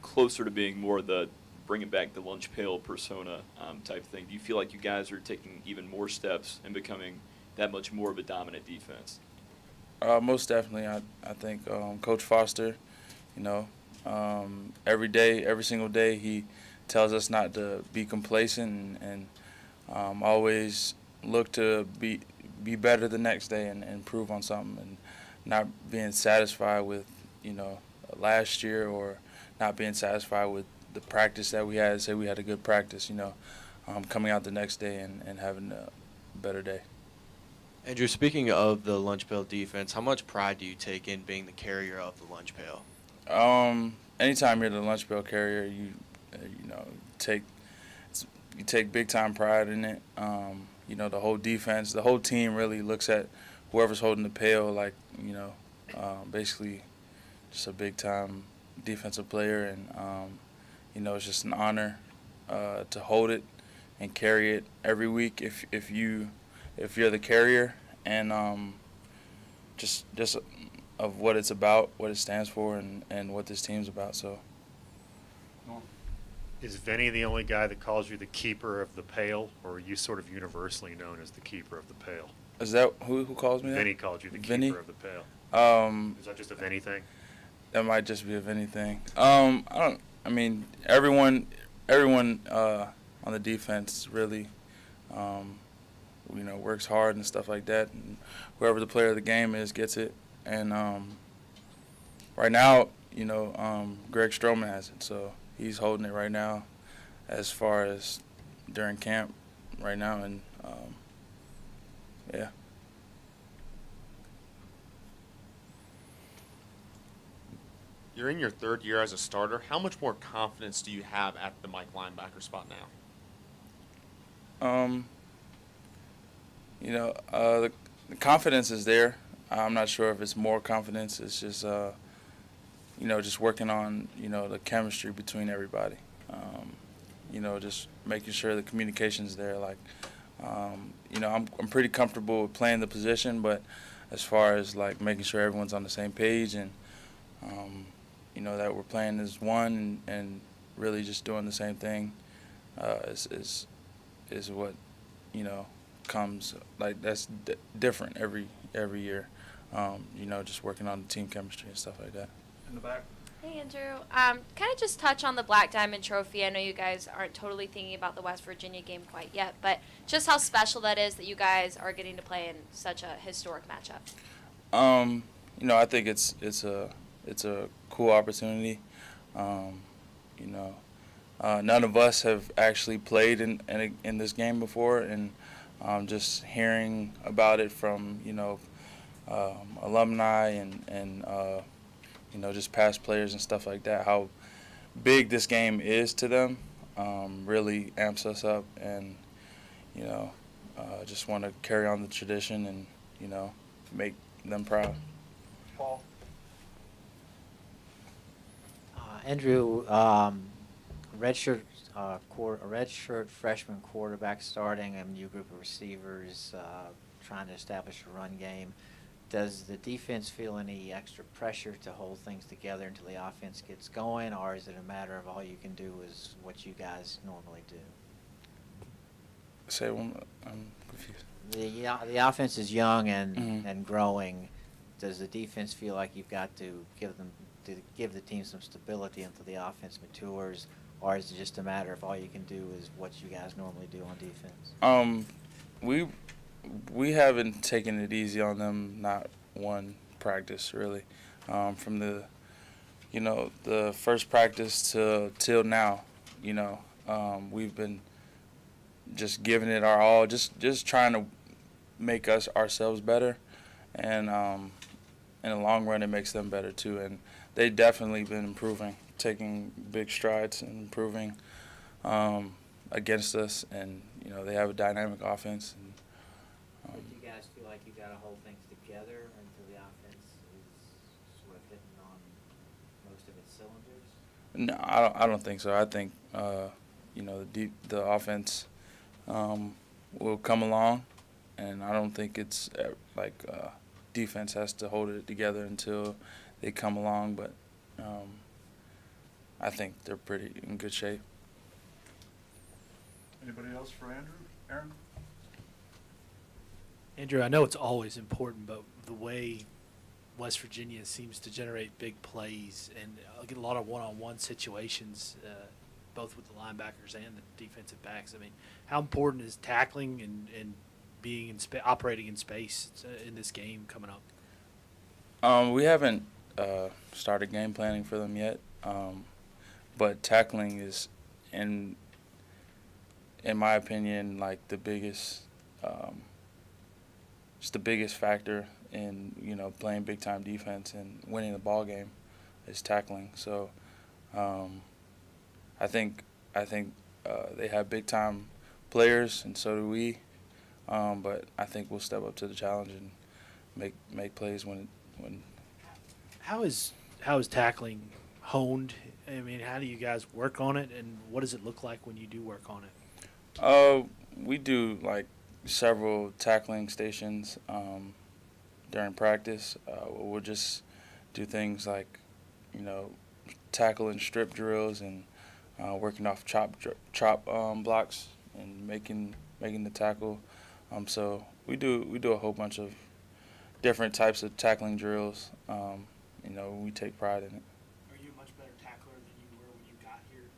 closer to being more the bringing back the lunch pail persona type thing. Do you feel like you guys are taking even more steps and becoming that much more of a dominant defense? Most definitely. I think Coach Foster, you know, every single day he tells us not to be complacent and always look to be better the next day and improve on something, and not being satisfied with, you know, last year, or not being satisfied with the practice that we had. Say we had a good practice, you know, coming out the next day and having a better day. Andrew, speaking of the lunch pail defense, how much pride do you take in being the carrier of the lunch pail? Anytime you're the lunch pail carrier, you know, you take big time pride in it. You know, the whole defense, the whole team really looks at whoever's holding the pail like, you know, basically just a big time defensive player, and you know, it's just an honor to hold it and carry it every week if you're the carrier, and just of what it's about, what it stands for, and what this team's about. So. Is Vinny the only guy that calls you the keeper of the pail, or are you sort of universally known as the keeper of the pail? Is that who calls me that? Vinny called you the Vinny? keeper of the pail. Is that just a Vinny thing? That might just be a Vinny thing. I mean, everyone on the defense really, you know, works hard and stuff like that. And whoever the player of the game is gets it. And right now, you know, Greg Stroman has it, so he's holding it right now, as far as during camp right now, and yeah. You're in your third year as a starter. How much more confidence do you have at the Mike linebacker spot now? You know, the confidence is there. I'm not sure if it's more confidence. It's just, you know, just working on, you know, the chemistry between everybody. You know, just making sure the communication's there. Like, you know, I'm pretty comfortable with playing the position, but as far as like making sure everyone's on the same page, and you know, that we're playing as one, and really just doing the same thing is what, you know, comes, like, that's different every year. You know, just working on the team chemistry and stuff like that. In the back. Hey, Andrew. Kind of just touch on the Black Diamond Trophy. I know you guys aren't totally thinking about the West Virginia game quite yet, but just how special that is that you guys are getting to play in such a historic matchup. You know, I think it's a cool opportunity. You know, none of us have actually played in this game before, and just hearing about it from, you know, alumni and you know, just past players and stuff like that, how big this game is to them, really amps us up, and, you know, just want to carry on the tradition and, you know, make them proud. Paul. Andrew, redshirt freshman quarterback starting, a new group of receivers, trying to establish a run game. Does the defense feel any extra pressure to hold things together until the offense gets going, or is it a matter of all you can do is what you guys normally do? Say one. I'm confused. The offense is young and growing. does the defense feel like you've got to give the team some stability until the offense matures, or is it just a matter of all you can do is what you guys normally do on defense? We haven't taken it easy on them, not one practice really. From the the first practice till now, we've been just giving it our all, just trying to make ourselves better, and in the long run it makes them better too. And they've definitely been improving, taking big strides and improving against us, and they have a dynamic offense. And, do you guys feel like you got to hold things together until the offense is sort of hitting on most of its cylinders? No, I don't think so. I think the offense will come along, and I don't think it's like defense has to hold it together until they come along. But I think they're pretty in good shape. Anybody else for Andrew? Aaron? Andrew, I know it's always important, but the way West Virginia seems to generate big plays and get a lot of one-on-one situations, both with the linebackers and the defensive backs. I mean, how important is tackling and being in operating in space in this game coming up? We haven't started game planning for them yet, but tackling is, in my opinion, like the biggest. It's the biggest factor in playing big time defense and winning the ball game is tackling. So I think they have big time players, and so do we. But I think we'll step up to the challenge and make plays when. How is tackling honed? I mean, how do you guys work on it, and what does it look like when you do work on it? We do like several tackling stations during practice. We'll just do things like, tackle and strip drills and working off chop blocks and making the tackle. So we do a whole bunch of different types of tackling drills. We take pride in it. Are you a much better tackler than you were when you got here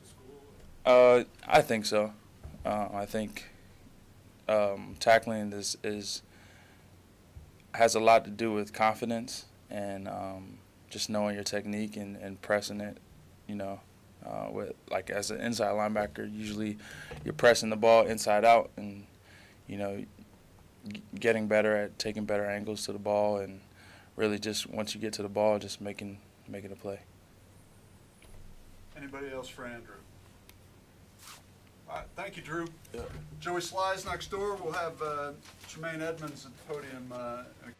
to school? I think so. I think tackling has a lot to do with confidence and just knowing your technique and pressing it. With like as an inside linebacker, usually you're pressing the ball inside out and getting better at taking better angles to the ball, and really just once you get to the ball, just making a play. Anybody else for Andrew? All right, thank you, Drew. Yeah. Joey Sly's next door. We'll have Tremaine Edmonds at the podium in a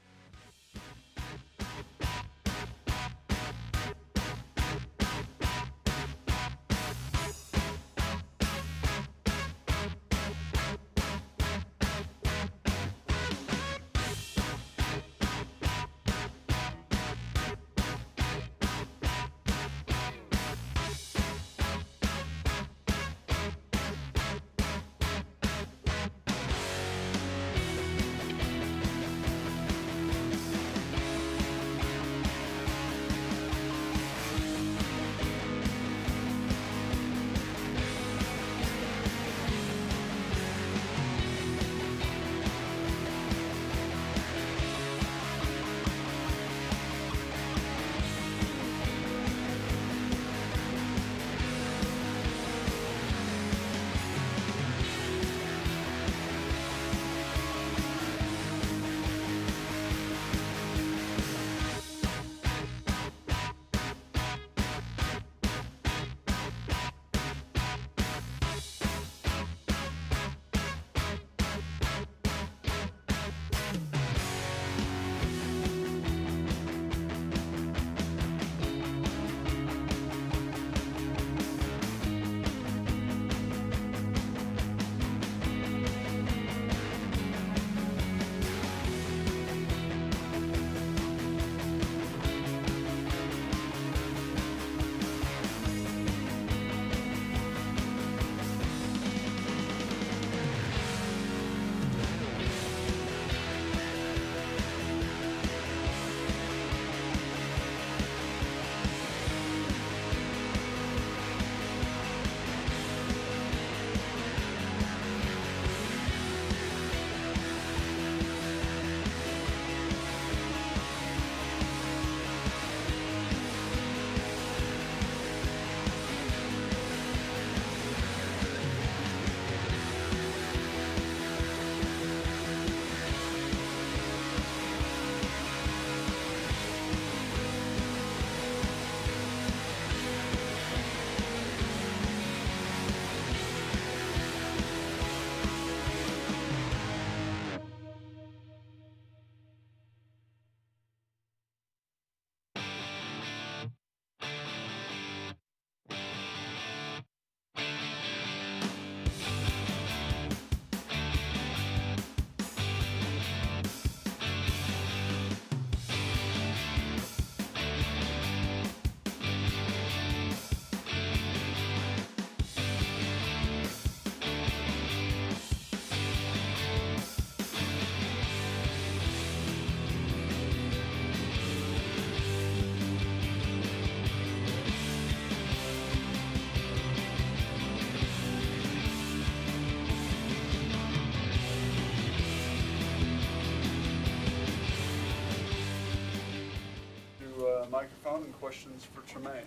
microphone and questions for Tremaine.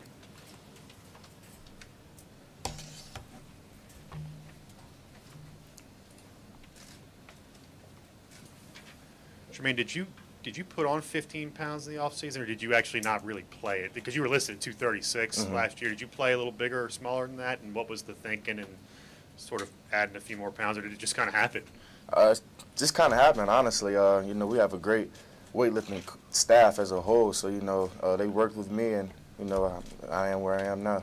Tremaine, did you put on 15 pounds in the offseason, or did you actually not really play it? Because you were listed at 236 last year. Did you play a little bigger or smaller than that? And what was the thinking and sort of adding a few more pounds, or did it just kind of happen? Just kind of happened, honestly. You know, we have a great weightlifting staff as a whole, so, you know, they worked with me, and, you know, I am where I am now.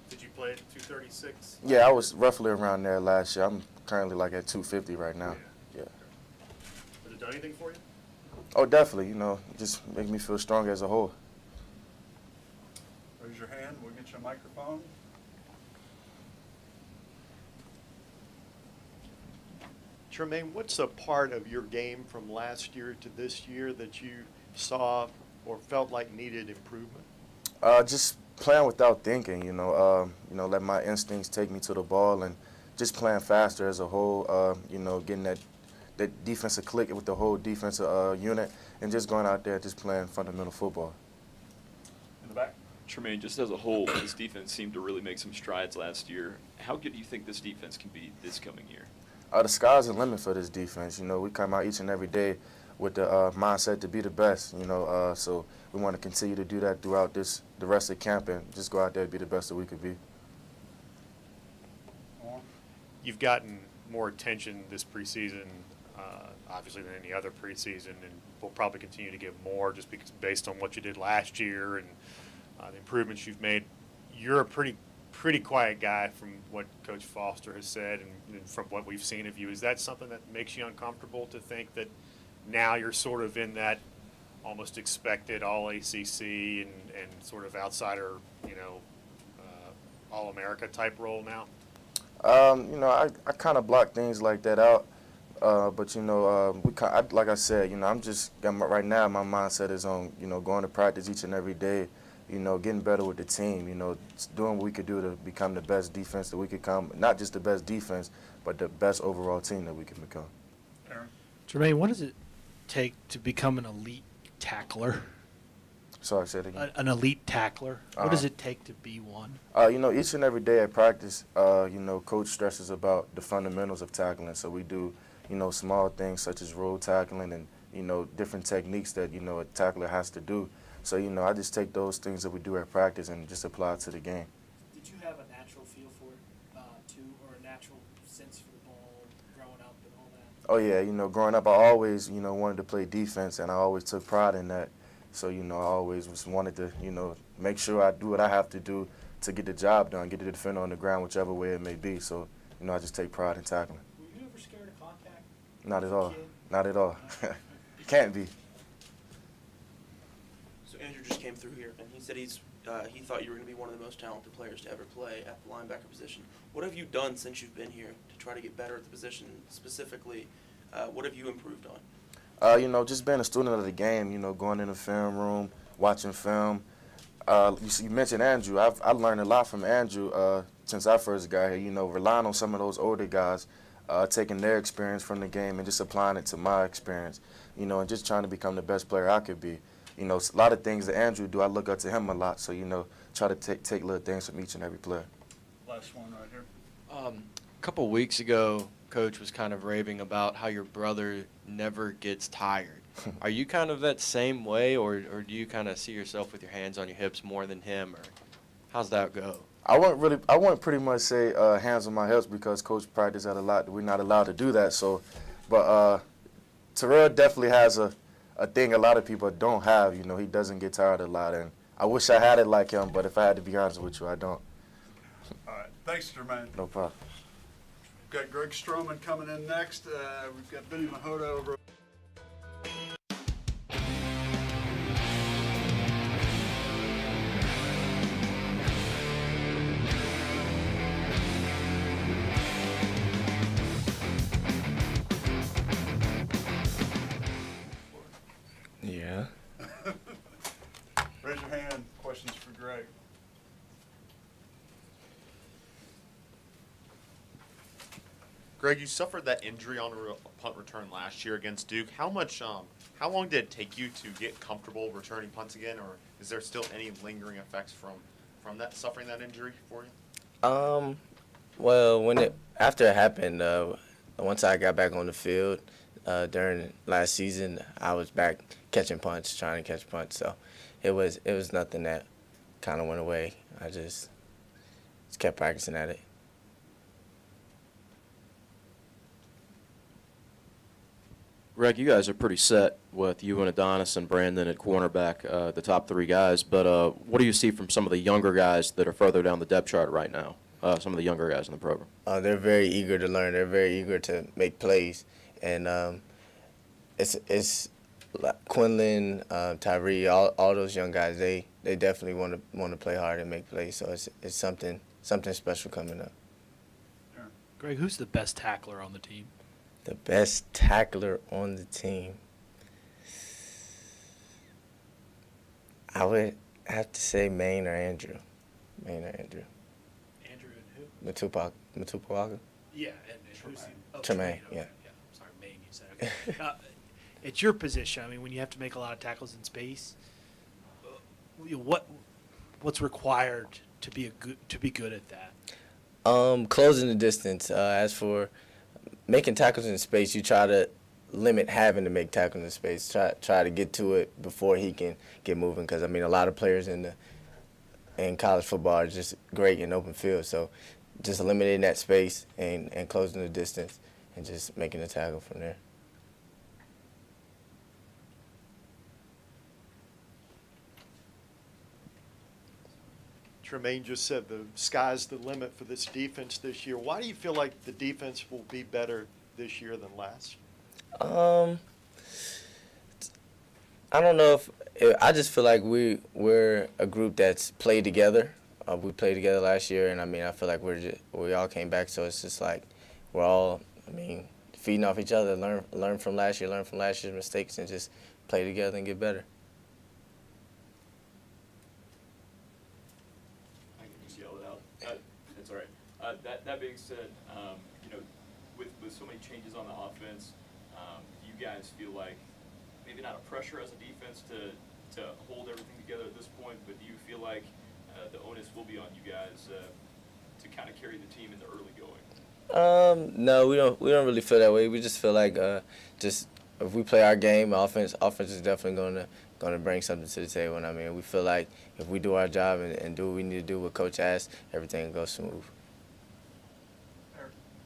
Did you play at 236? Yeah, I was roughly around there last year. I'm currently like at 250 right now. Yeah. Has it done anything for you? Oh, definitely. You know, just make me feel stronger as a whole. Raise your hand. We'll get you a microphone. Tremaine, what's a part of your game from last year to this year that you saw or felt like needed improvement? Just playing without thinking, you know, let my instincts take me to the ball and just playing faster as a whole, you know, getting that defensive click with the whole defensive unit and just going out there just playing fundamental football. In the back. Tremaine, just as a whole, this defense seemed to really make some strides last year. How good do you think this defense can be this coming year? The sky's the limit for this defense. You know, we come out each and every day with the mindset to be the best, you know, so we want to continue to do that throughout the rest of camp and just go out there and be the best that we could be. You've gotten more attention this preseason, obviously, than any other preseason, and we'll probably continue to get more just because based on what you did last year and the improvements you've made. You're a pretty quiet guy from what Coach Foster has said and from what we've seen of you. Is that something that makes you uncomfortable to think that now you're sort of in that almost expected all-ACC and sort of outsider, you know, All-America type role now? You know, I kind of block things like that out, but, you know, like I said, you know, right now my mindset is on, you know, going to practice each and every day, you know, getting better with the team, you know, doing what we could do to become the best defense that we could become, not just the best defense, but the best overall team that we can become. Aaron? Jermaine, what does it take to become an elite tackler? Sorry, say it again. An elite tackler. What does it take to be one? You know, each and every day at practice, you know, Coach stresses about the fundamentals of tackling. So we do, you know, small things such as roll tackling and, you know, different techniques that, you know, a tackler has to do. So, you know, I just take those things that we do at practice and just apply it to the game. Did you have a natural feel for it, too, or a natural sense for the ball growing up and all that? Oh, yeah. You know, growing up, I always, you know, wanted to play defense, and I always took pride in that. So, you know, I always just wanted to, you know, make sure I do what I have to do to get the job done, get the defender on the ground, whichever way it may be. So, you know, I just take pride in tackling. Were you ever scared of contact? Not at all. Not at all. Can't be. So Andrew just came through here, and he said he thought you were going to be one of the most talented players to ever play at the linebacker position. What have you done since you've been here to try to get better at the position? Specifically, what have you improved on? You know, just being a student of the game, you know, going in the film room, watching film. You mentioned Andrew. I learned a lot from Andrew since I first got here, you know, relying on some of those older guys, taking their experience from the game and just applying it to my experience, you know, and just trying to become the best player I could be. You know, a lot of things that Andrew do, I look up to him a lot. So, you know, try to take little things from each and every player. Last one right here. A couple weeks ago, Coach was kind of raving about how your brother never gets tired. Are you kind of that same way, or do you kind of see yourself with your hands on your hips more than him, or how's that go? I wouldn't pretty much say hands on my hips because Coach practice that a lot. We're not allowed to do that. So, but Terrell definitely has a thing a lot of people don't have. You know, he doesn't get tired a lot, and I wish I had it like him. But if I had to be honest with you, I don't. All right. Thanks, Jermaine. No problem. We've got Greg Stroman coming in next. We've got Benny Mahota over. Yeah. Raise your hand. Questions for Greg. Greg, you suffered that injury on a punt return last year against Duke. How long did it take you to get comfortable returning punts again, or is there still any lingering effects from that suffering that injury for you? Well, after it happened, once I got back on the field during last season, I was back catching punts, trying to catch punts. So it was nothing that kind of went away. I just kept practicing at it. Greg, you guys are pretty set with you and Adonis and Brandon at cornerback, the top three guys. But what do you see from some of the younger guys that are further down the depth chart right now? Some of the younger guys in the program. They're very eager to learn. They're very eager to make plays, and it's like Quinlan, Tyree, all those young guys. They definitely want to play hard and make plays. So it's something special coming up. Greg, who's the best tackler on the team? The best tackler on the team. I would have to say Maine or Andrew. Andrew and who? Matupuaga. Yeah, and who's Tremaine, yeah. Sorry, Maine, you said. Okay. At your position, I mean, when you have to make a lot of tackles in space, what's required to be good at that? Closing the distance. As for making tackles in space, you try to limit having to make tackles in space. Try to get to it before he can get moving. Because I mean, a lot of players in college football are just great in open field. So just eliminating that space and closing the distance and just making a tackle from there. Tremaine just said the sky's the limit for this defense this year. Why do you feel like the defense will be better this year than last? I don't know I just feel like we're a group that's played together. We played together last year, and I mean I feel like we all came back. So it's just like we're all feeding off each other, learn from last year, learn from last year's mistakes, and just play together and get better. It's all right. That being said, with so many changes on the offense, do you guys feel like maybe not a pressure as a defense to hold everything together at this point, but do you feel like the onus will be on you guys to kind of carry the team in the early going? No, we don't really feel that way. We just feel like just if we play our game, offense is definitely going to bring something to the table. And I mean, we feel like if we do our job and do what we need to do, what Coach asks, everything goes smooth.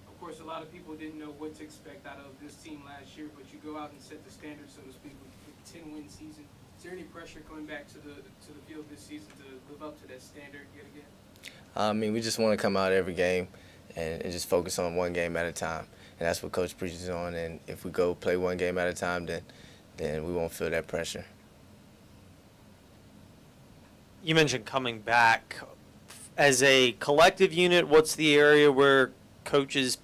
Of course, a lot of people didn't know what to expect out of this team last year, but you go out and set the standard, so to speak, with a 10-win season. Is there any pressure coming back to the field this season to live up to that standard yet again? I mean, we just want to come out every game and just focus on one game at a time. And that's what Coach preaches on. And if we go play one game at a time, then we won't feel that pressure. You mentioned coming back. As a collective unit, what's the area where coaches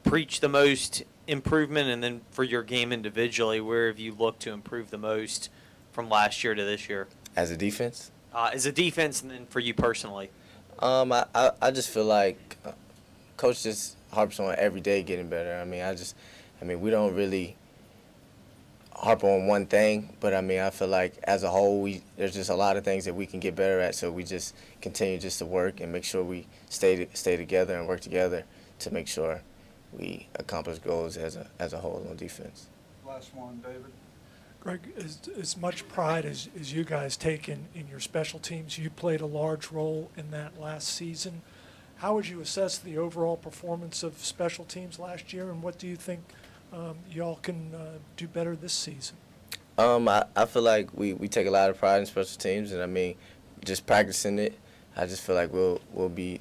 preach the most improvement? And then for your game individually, where have you looked to improve the most from last year to this year? As a defense? As a defense, and then for you personally? I just feel like Coach just harps on every day getting better. I mean, we don't really harp on one thing, but I mean, I feel like as a whole, there's just a lot of things that we can get better at. So we just continue just to work and make sure we stay together and work together to make sure we accomplish goals as a whole on defense. Last one, David. Greg, as much pride as you guys take in your special teams, you played a large role in that last season. How would you assess the overall performance of special teams last year, and what do you think y'all can do better this season? I feel like we take a lot of pride in special teams, and I mean, just practicing it, I just feel like we'll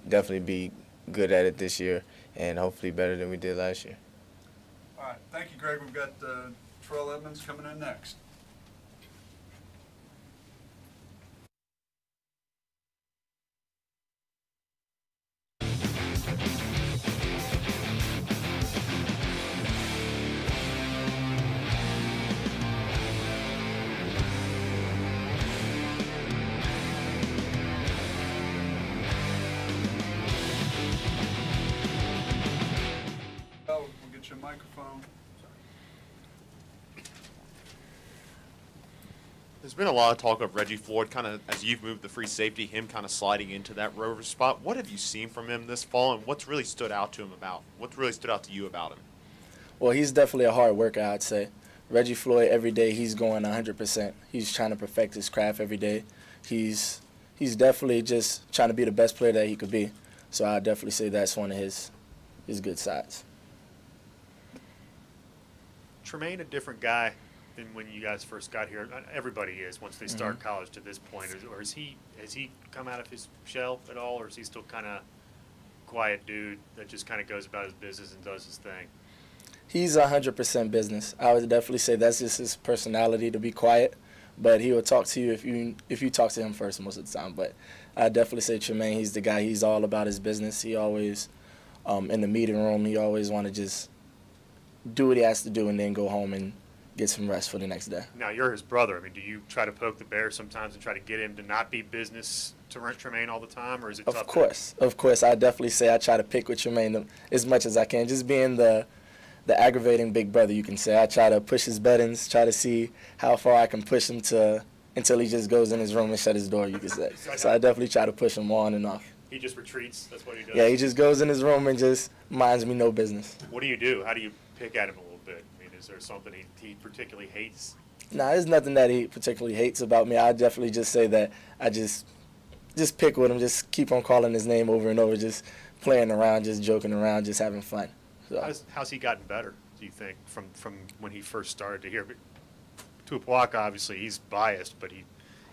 definitely be good at it this year, and hopefully better than we did last year. All right, thank you, Greg. We've got Terrell Edmonds coming in next. microphone. There's been a lot of talk of Reggie Floyd, kind of as you've moved the free safety, him kind of sliding into that rover spot. What have you seen from him this fall, and what's really stood out to you about him? Well, he's definitely a hard worker, I'd say. Reggie Floyd, every day he's going 100%. He's trying to perfect his craft every day. He's definitely just trying to be the best player that he could be. So I'd definitely say that's one of his good sides. Tremaine, a different guy than when you guys first got here. Everybody is once they start college to this point. Or has he come out of his shell at all, or is he still kind of quiet dude that just kind of goes about his business and does his thing? He's 100% business. I would definitely say that's just his personality, to be quiet. But he will talk to you if you talk to him first most of the time. But I definitely say Tremaine, he's the guy. He's all about his business. He always, in the meeting room, he always want to just do what he has to do and then go home and get some rest for the next day. Now, you're his brother. I mean, do you try to poke the bear sometimes and try to get him to not be business to Tremaine all the time, or is it tough? Of course. I definitely say I try to pick with Tremaine as much as I can, just being the aggravating big brother, you can say. I try to push his buttons, try to see how far I can push him until he just goes in his room and shut his door, you can say. So I definitely try to push him on and off. He just retreats? That's what he does? Yeah, he just goes in his room and just minds me no business. What do you do? How do you pick at him a little bit? I mean, is there something he particularly hates? Nah, there's nothing that he particularly hates about me. I definitely just say that I just pick with him, just keep on calling his name over and over, just playing around, just joking around, just having fun. So. How's he gotten better, do you think, from when he first started to here? Tuapuaka, obviously, he's biased, but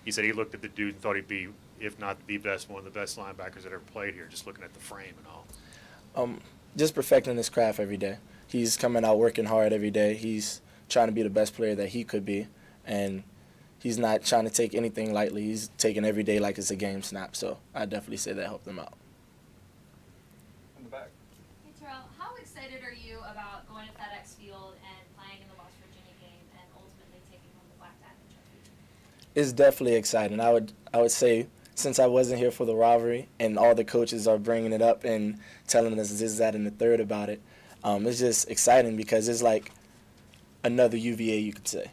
he said he looked at the dude and thought he'd be, if not the best, one of the best linebackers that ever played here, just looking at the frame and all. Just perfecting his craft every day. He's coming out working hard every day. He's trying to be the best player that he could be, and he's not trying to take anything lightly. He's taking every day like it's a game snap, so I definitely say that helped him out. In the back. Hey, Terrell, how excited are you about going to FedEx Field and playing in the West Virginia game and ultimately taking home the Black Diamond Trophy? It's definitely exciting. I would say, since I wasn't here for the rivalry and all the coaches are bringing it up and telling us this, that, and the third about it, it's just exciting because it's like another UVA, you could say.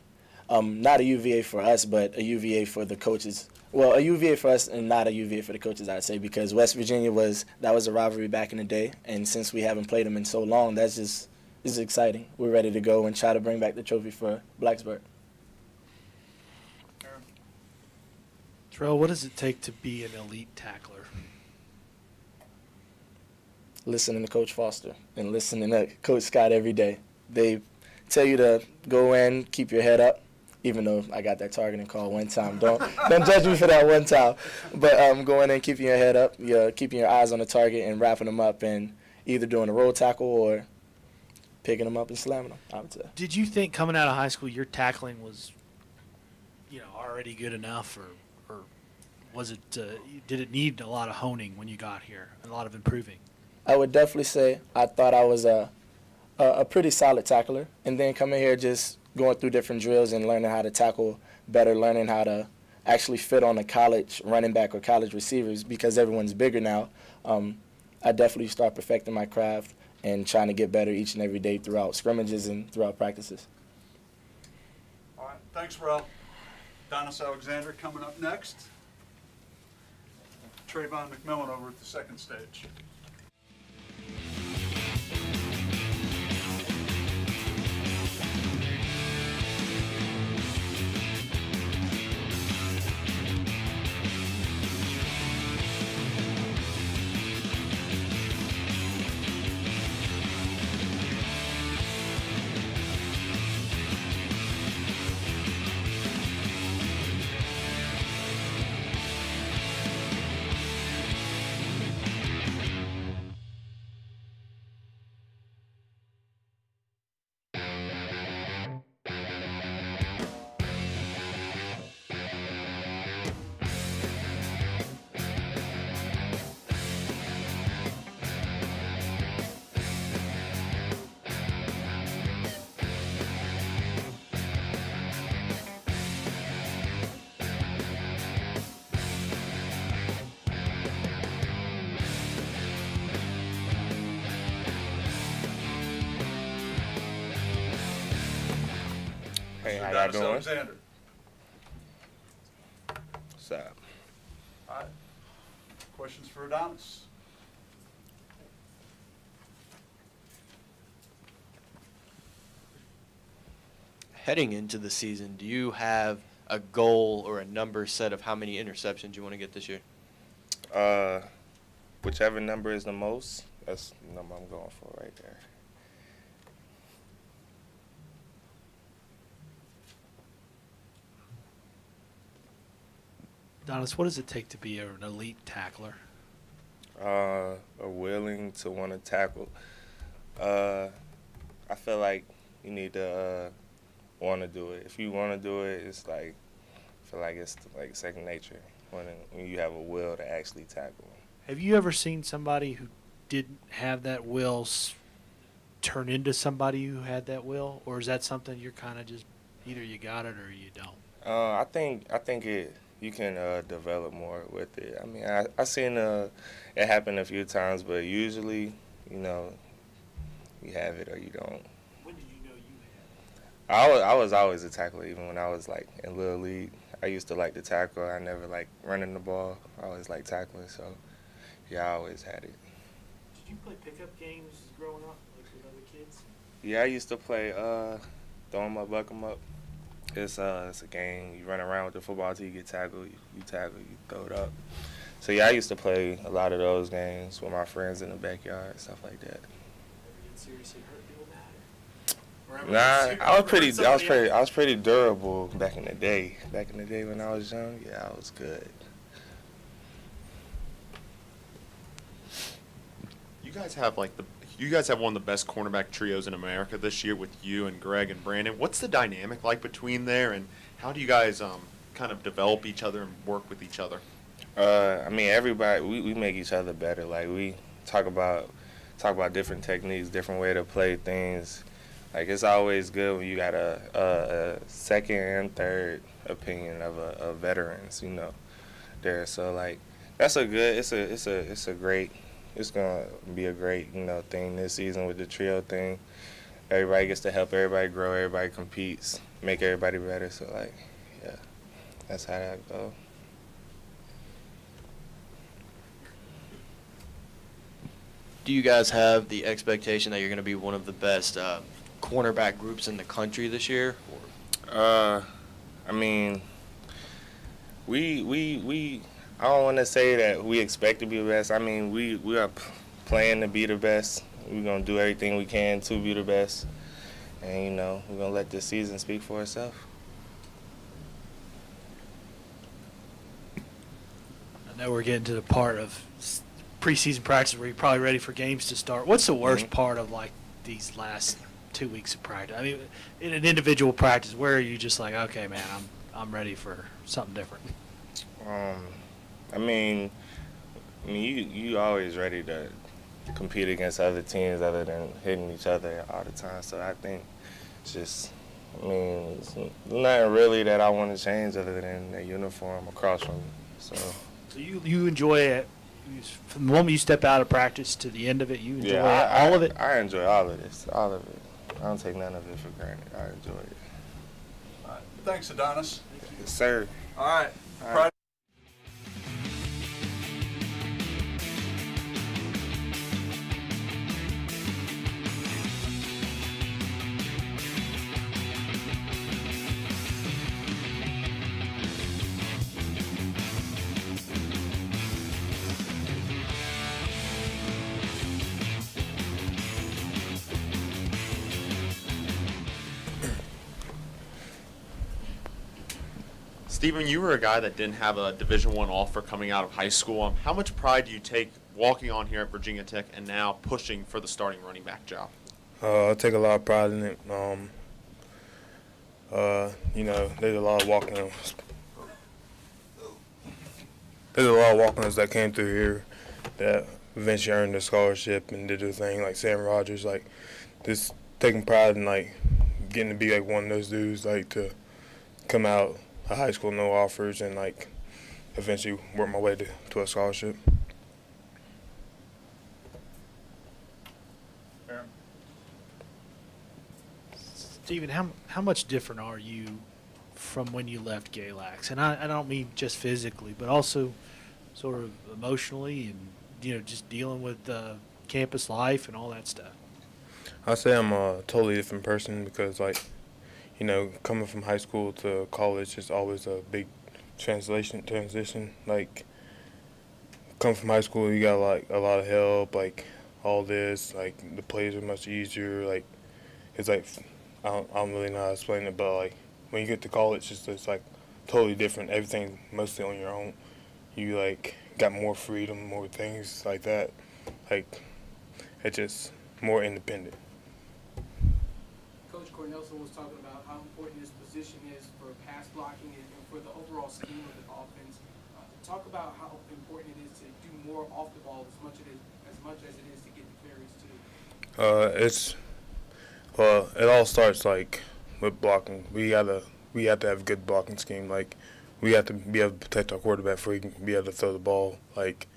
Not a UVA for us, but a UVA for the coaches. Well, a UVA for us and not a UVA for the coaches, I'd say, because West Virginia was a rivalry back in the day, and since we haven't played them in so long, it's exciting. We're ready to go and try to bring back the trophy for Blacksburg. Terrell, what does it take to be an elite tackler? Listening to Coach Foster and listening to Coach Scott every day. They tell you to go in, keep your head up, even though I got that targeting call one time. Don't judge me for that one time. But go in and keeping your head up, keeping your eyes on the target and wrapping them up and either doing a roll tackle or picking them up and slamming them, I would say. Did you think coming out of high school your tackling was, already good enough, or was it? Did it need a lot of honing when you got here, a lot of improving? I would definitely say I thought I was a pretty solid tackler, and then coming here just going through different drills and learning how to tackle better, learning how to actually fit on a college running back or college receivers because everyone's bigger now. I definitely start perfecting my craft and trying to get better each and every day throughout scrimmages and throughout practices. All right, thanks, Rel. Donis Alexander coming up next. Trayvon McMillan over at the second stage. Mr. How y'all Dennis doing? Alexander. What's up? All right. Questions for Adonis? Heading into the season, do you have a goal or a number set of how many interceptions you want to get this year? Whichever number is the most, that's the number I'm going for right there. Donis, what does it take to be an elite tackler? Are willing to want to tackle. I feel like you need to want to do it. If you want to do it, it's like I feel like it's like second nature when you have a will to actually tackle. Have you ever seen somebody who didn't have that will turn into somebody who had that will, or is that something you're kind of just either you got it or you don't? I think you can develop more with it. I mean, I seen it happen a few times, but usually, you know, you have it or you don't. When did you know you had it? I was always a tackler, even when I was like in Little League. I used to like to tackle. I never like running the ball. I always like tackling, so yeah, I always had it. Did you play pickup games growing up, like with other kids? Yeah, I used to play throw 'em up, buck 'em up. It's a game. You run around with the football till you get tackled. You tackle, you throw it up. So yeah, I used to play a lot of those games with my friends in the backyard, stuff like that. Ever get seriously hurt doing that? Or ever Nah, hurt I was pretty durable back in the day. Back in the day when I was young, yeah, I was good. You guys have one of the best cornerback trios in America this year with you and Greg and Brandon. What's the dynamic like between there, and how do you guys kind of develop each other and work with each other? I mean, everybody, we make each other better. Like, we talk about different techniques, different way to play things. Like, it's always good when you got a second and third opinion of a veterans, you know, there. So like, that's a good. It's gonna be a great, you know, thing this season with the trio thing. Everybody gets to help everybody grow. Everybody competes, make everybody better. So like, yeah, that's how that goes. Do you guys have the expectation that you're going to be one of the best cornerback groups in the country this year? I mean, we I don't want to say that we expect to be the best. I mean, we are playing to be the best. We're going to do everything we can to be the best. And, you know, we're going to let this season speak for itself. I know we're getting to the part of preseason practice where you're probably ready for games to start. What's the worst part of, like, these last 2 weeks of practice? I mean, in an individual practice, where are you just like, okay, man, I'm ready for something different? I mean, you always ready to compete against other teams other than hitting each other all the time. So I think it's just, I mean, it's nothing really that I want to change other than the uniform across from me. So you enjoy it from the moment you step out of practice to the end of it. You enjoy all of it. I enjoy all of this, all of it. I don't take none of it for granted. I enjoy it. All right. Thanks, Adonis. Yes, sir. All right. All right. Stephen, you were a guy that didn't have a Division I offer coming out of high school. How much pride do you take walking on here at Virginia Tech and now pushing for the starting running back job? I take a lot of pride in it. You know, there's a lot of walk-ons. There's a lot of walk-ons that came through here that eventually earned a scholarship and did their thing, like Sam Rogers. Like, just taking pride in, like, getting to be, like, one of those dudes, like, to come out of high school, no offers, and, like, eventually work my way to a scholarship. Stephen, how much different are you from when you left Galax? And I don't mean just physically, but also sort of emotionally and, you know, just dealing with campus life and all that stuff. I say I'm a totally different person because, like, you know, coming from high school to college is always a big transition. Like, coming from high school, you got like a lot of help, like all this, like the plays are much easier. Like, it's like I don't really know how to explain it, but like when you get to college, it's like totally different. Everything mostly on your own. You like got more freedom, more things like that. Like, it's just more independent. Coach Cornelson was talking about how important this position is for pass blocking and for the overall scheme of the offense. Talk about how important it is to do more off the ball as much as it is to get the carries too. It all starts like with blocking. We have to have a good blocking scheme. Like, we have to be able to protect our quarterback before he can be able to throw the ball. Like,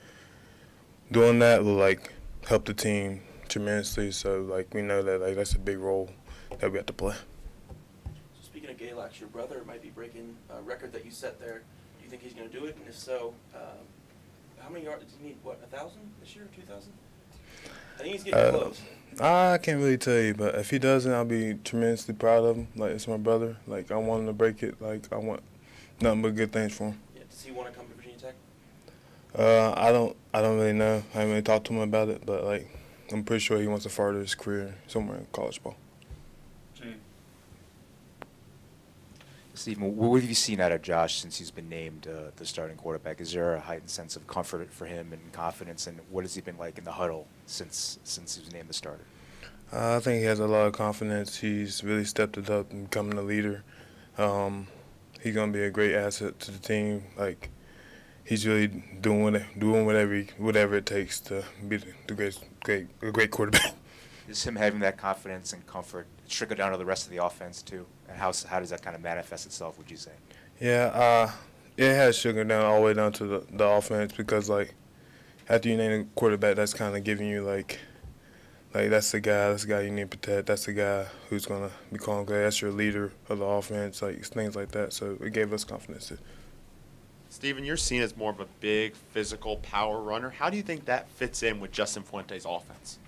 doing that will like help the team tremendously. So like we know that like that's a big role that we have to play. So speaking of Galax, your brother might be breaking a record that you set there. Do you think he's going to do it? And if so, how many yards? Does he need, what, 1,000 this year, 2,000? I think he's getting close. I can't really tell you, but if he doesn't, I'll be tremendously proud of him. Like, it's my brother. Like, I want him to break it. Like, I want nothing but good things for him. Yeah, does he want to come to Virginia Tech? I don't really know. I haven't really talked to him about it, but like, I'm pretty sure he wants to further his career somewhere in college ball. Gene. Stephen, what have you seen out of Josh since he's been named the starting quarterback? Is there a heightened sense of comfort for him and confidence, and what has he been like in the huddle since he was named the starter? I think he has a lot of confidence. He's really stepped it up and becoming a leader. He's gonna be a great asset to the team. Like, he's really doing whatever it takes to be a great quarterback. Is him having that confidence and comfort trickle down to the rest of the offense too? And how does that kind of manifest itself, would you say? Yeah, it has sugar down all the way down to the offense because, like, after you name a quarterback, that's kind of giving you, like that's the guy you need to protect. That's the guy who's going to be calling plays. That's your leader of the offense, like things like that. So it gave us confidence too. Stephen, you're seen as more of a big, physical power runner. How do you think that fits in with Justin Fuente's offense?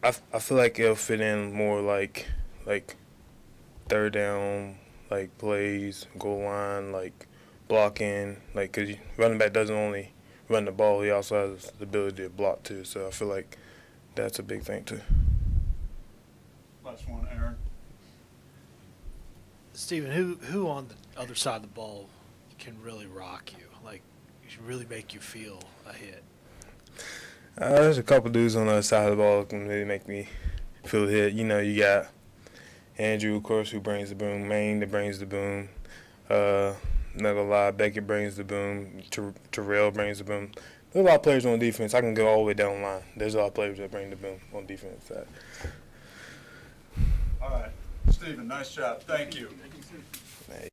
I feel like it'll fit in more like third down, like plays, goal line, like blocking, like because running back doesn't only run the ball, he also has the ability to block too. So I feel like that's a big thing too. Last one, Aaron. Stephen, who on the other side of the ball can really rock you? Like, really make you feel a hit? There's a couple dudes on the other side of the ball that can really make me feel a hit. You know, you got Andrew, of course, who brings the boom. Maine that brings the boom. Not gonna lie, Beckett brings the boom. Terrell brings the boom. There's a lot of players on defense. I can go all the way down the line. There's a lot of players that bring the boom on defense. All right. Stephen, nice job. Thank you. Hey.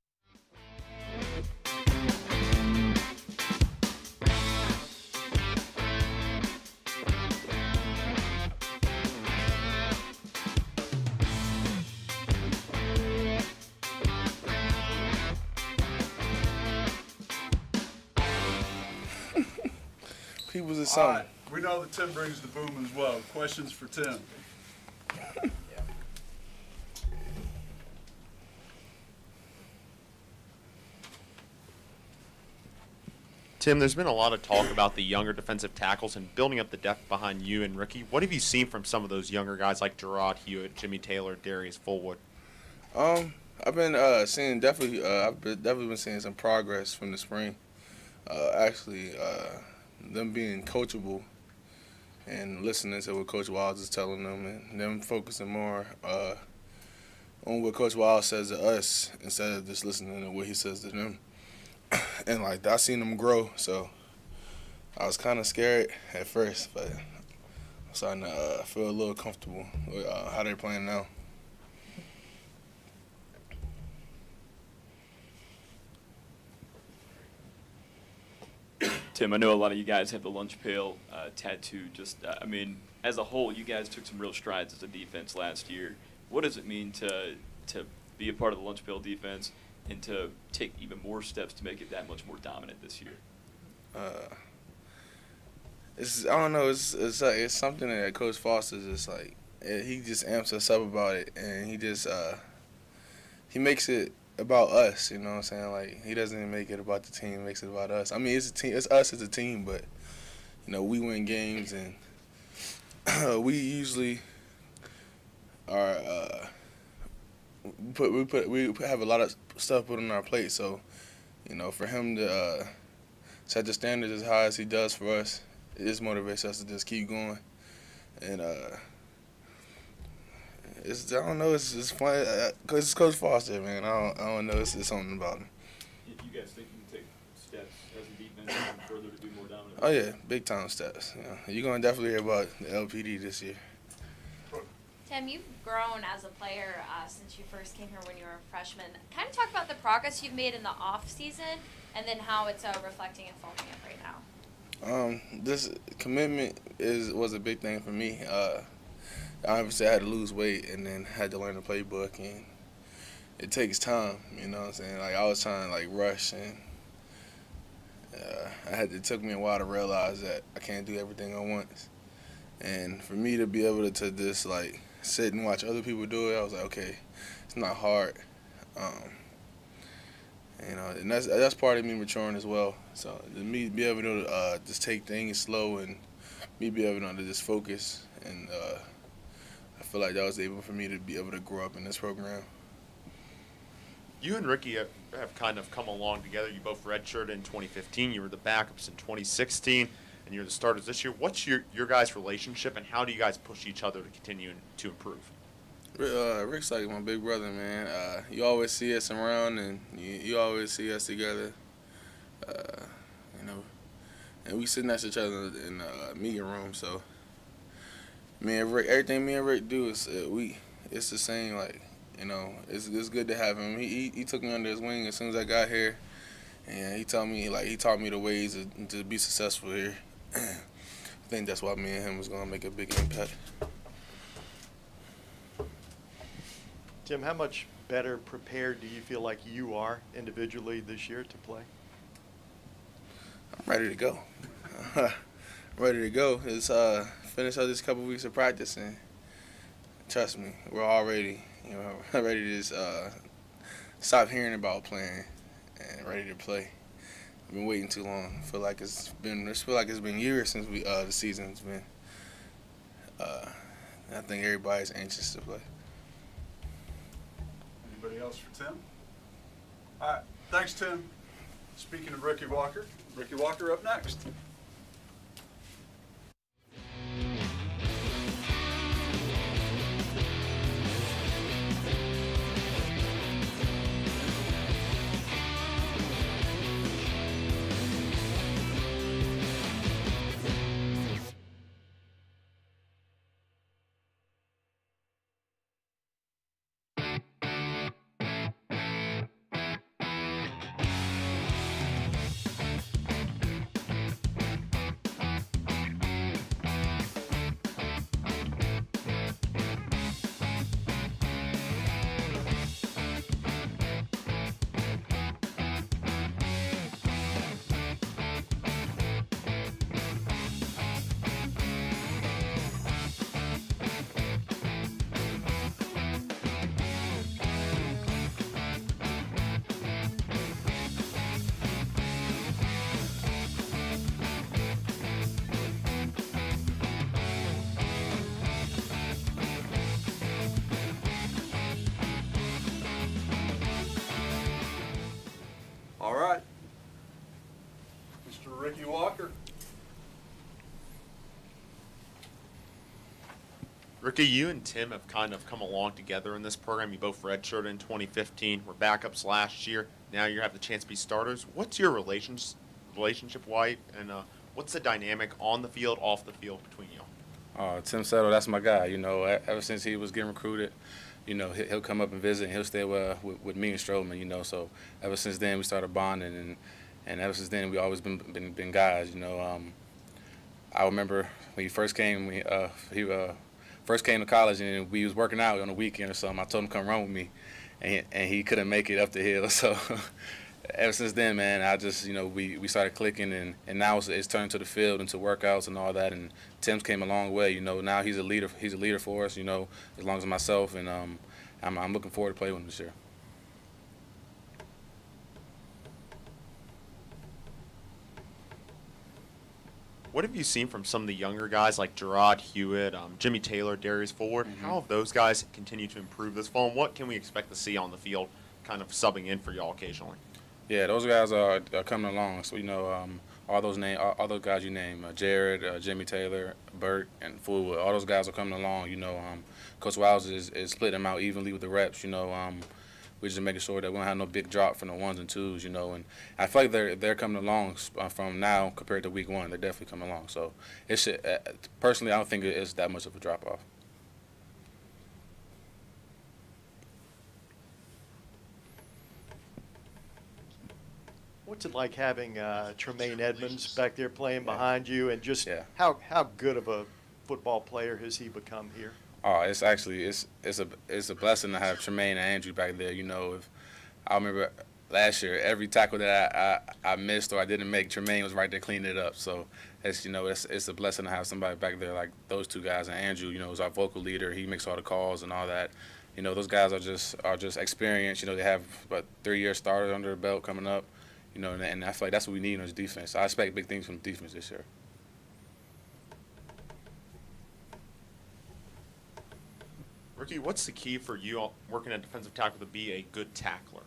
People's is something. All right. We know that Tim brings the boom as well. Questions for Tim? Tim, there's been a lot of talk about the younger defensive tackles and building up the depth behind you and Ricky. What have you seen from some of those younger guys like Gerard Hewitt, Jimmy Taylor, Darius Fullwood? I've been seeing I've definitely been seeing some progress from the spring. Them being coachable and listening to what Coach Wiles is telling them, and them focusing more on what Coach Wiles says to us instead of just listening to what he says to them. And like I seen them grow, so I was kind of scared at first, but I'm starting to feel a little comfortable with how they're playing now. Tim, I know a lot of you guys have the lunch pail tattoo. Just, I mean, as a whole, you guys took some real strides as a defense last year. What does it mean to be a part of the Lunch Pail defense and to take even more steps to make it that much more dominant this year? I don't know. It's something that Coach Foster's just like. He just amps us up about it, and he makes it about us. You know what I'm saying? Like, he doesn't make it about the team. He makes it about us. I mean, it's a team. It's us as a team, but we win games, and we usually are. We have a lot of stuff put on our plate, so for him to set the standards as high as he does for us, it just motivates us to just keep going. And I don't know, it's fun because it's Coach Foster, man. I don't know, it's something about him. You guys think you can take steps as a defense and further to be more dominant? Oh yeah, big time steps. You're gonna definitely hear about the LPD this year. Tim, you've grown as a player since you first came here when you were a freshman. Kind of talk about the progress you've made in the off season, and then how it's reflecting in fall camp right now. This commitment was a big thing for me. Obviously, I had to lose weight and then had to learn the playbook, and it takes time. You know what I'm saying? Like, I was trying to rush, and it took me a while to realize that I can't do everything at once. And for me to be able to just sit and watch other people do it, I was like, okay, it's not hard. And that's part of me maturing as well. So me be able to just take things slow and me be able to just focus, and I feel like that was able for me to be able to grow up in this program. You and Ricky have kind of come along together. You both redshirted in 2015. You were the backups in 2016, and you're the starters this year. What's your guys' relationship, and how do you guys push each other to continue to improve? Rick's like my big brother, man. You always see us around, and you always see us together. And we sit next to each other in the meeting room. So me and Rick, everything me and Rick do is it's the same. It's good to have him. He took me under his wing as soon as I got here, and he taught me the ways to be successful here. I think that's why me and him was gonna make a big impact. Tim, how much better prepared do you feel like you are individually this year to play? I'm ready to go. Ready to go. It's finish up this couple weeks of practice, and trust me, we're already ready to just stop hearing about playing and ready to play. I've been waiting too long. I feel like it's been years since the season's been. I think everybody's anxious to play. Anybody else for Tim? All right, thanks, Tim. Speaking of Ricky Walker up next. All right, Mr. Ricky Walker. Ricky, you and Tim have kind of come along together in this program. You both redshirted in 2015, were backups last year. Now you have the chance to be starters. What's your relationship like, and what's the dynamic on the field, off the field between you? Tim Settle, that's my guy. Ever since he was getting recruited, he'll come up and visit, and he'll stay with me and Stroman, so ever since then we started bonding, and ever since then we always been guys, I remember when he first came, he first came to college, and we was working out on the weekend or something. I told him to come run with me, and he couldn't make it up the hill. So ever since then, man, I just, we started clicking, and now it's turned to the field and to workouts and all that. And Tim's came a long way. Now he's a leader. He's a leader for us. As long as myself, and I'm looking forward to playing with him this year. What have you seen from some of the younger guys like Gerard Hewitt, Jimmy Taylor, Darius Ford? How have those guys continued to improve this fall, and what can we expect to see on the field kind of subbing in for y'all occasionally? Yeah, those guys are coming along. So, all those guys you name, Jared, Jimmy Taylor, Burt, and Fullwood, all those guys are coming along. Coach Wiles is splitting them out evenly with the reps. We're just making sure that we don't have no big drop from the ones and twos, and I feel like they're coming along from now compared to week one. They're definitely coming along. So personally, I don't think it's that much of a drop off. What's it like having Tremaine Edmonds back there playing behind you, and just how good of a football player has he become here? Oh, it's a blessing to have Tremaine and Andrew back there. If I remember last year, every tackle that I missed or I didn't make, Tremaine was right there cleaning it up. So it's a blessing to have somebody back there like those two guys. And Andrew, is our vocal leader. He makes all the calls and all that. Those guys are just experienced. They have about 3 years started under the belt coming up. And I feel like that's what we need on this defense. So I expect big things from the defense this year. Ricky, what's the key for you working at defensive tackle to be a good tackler?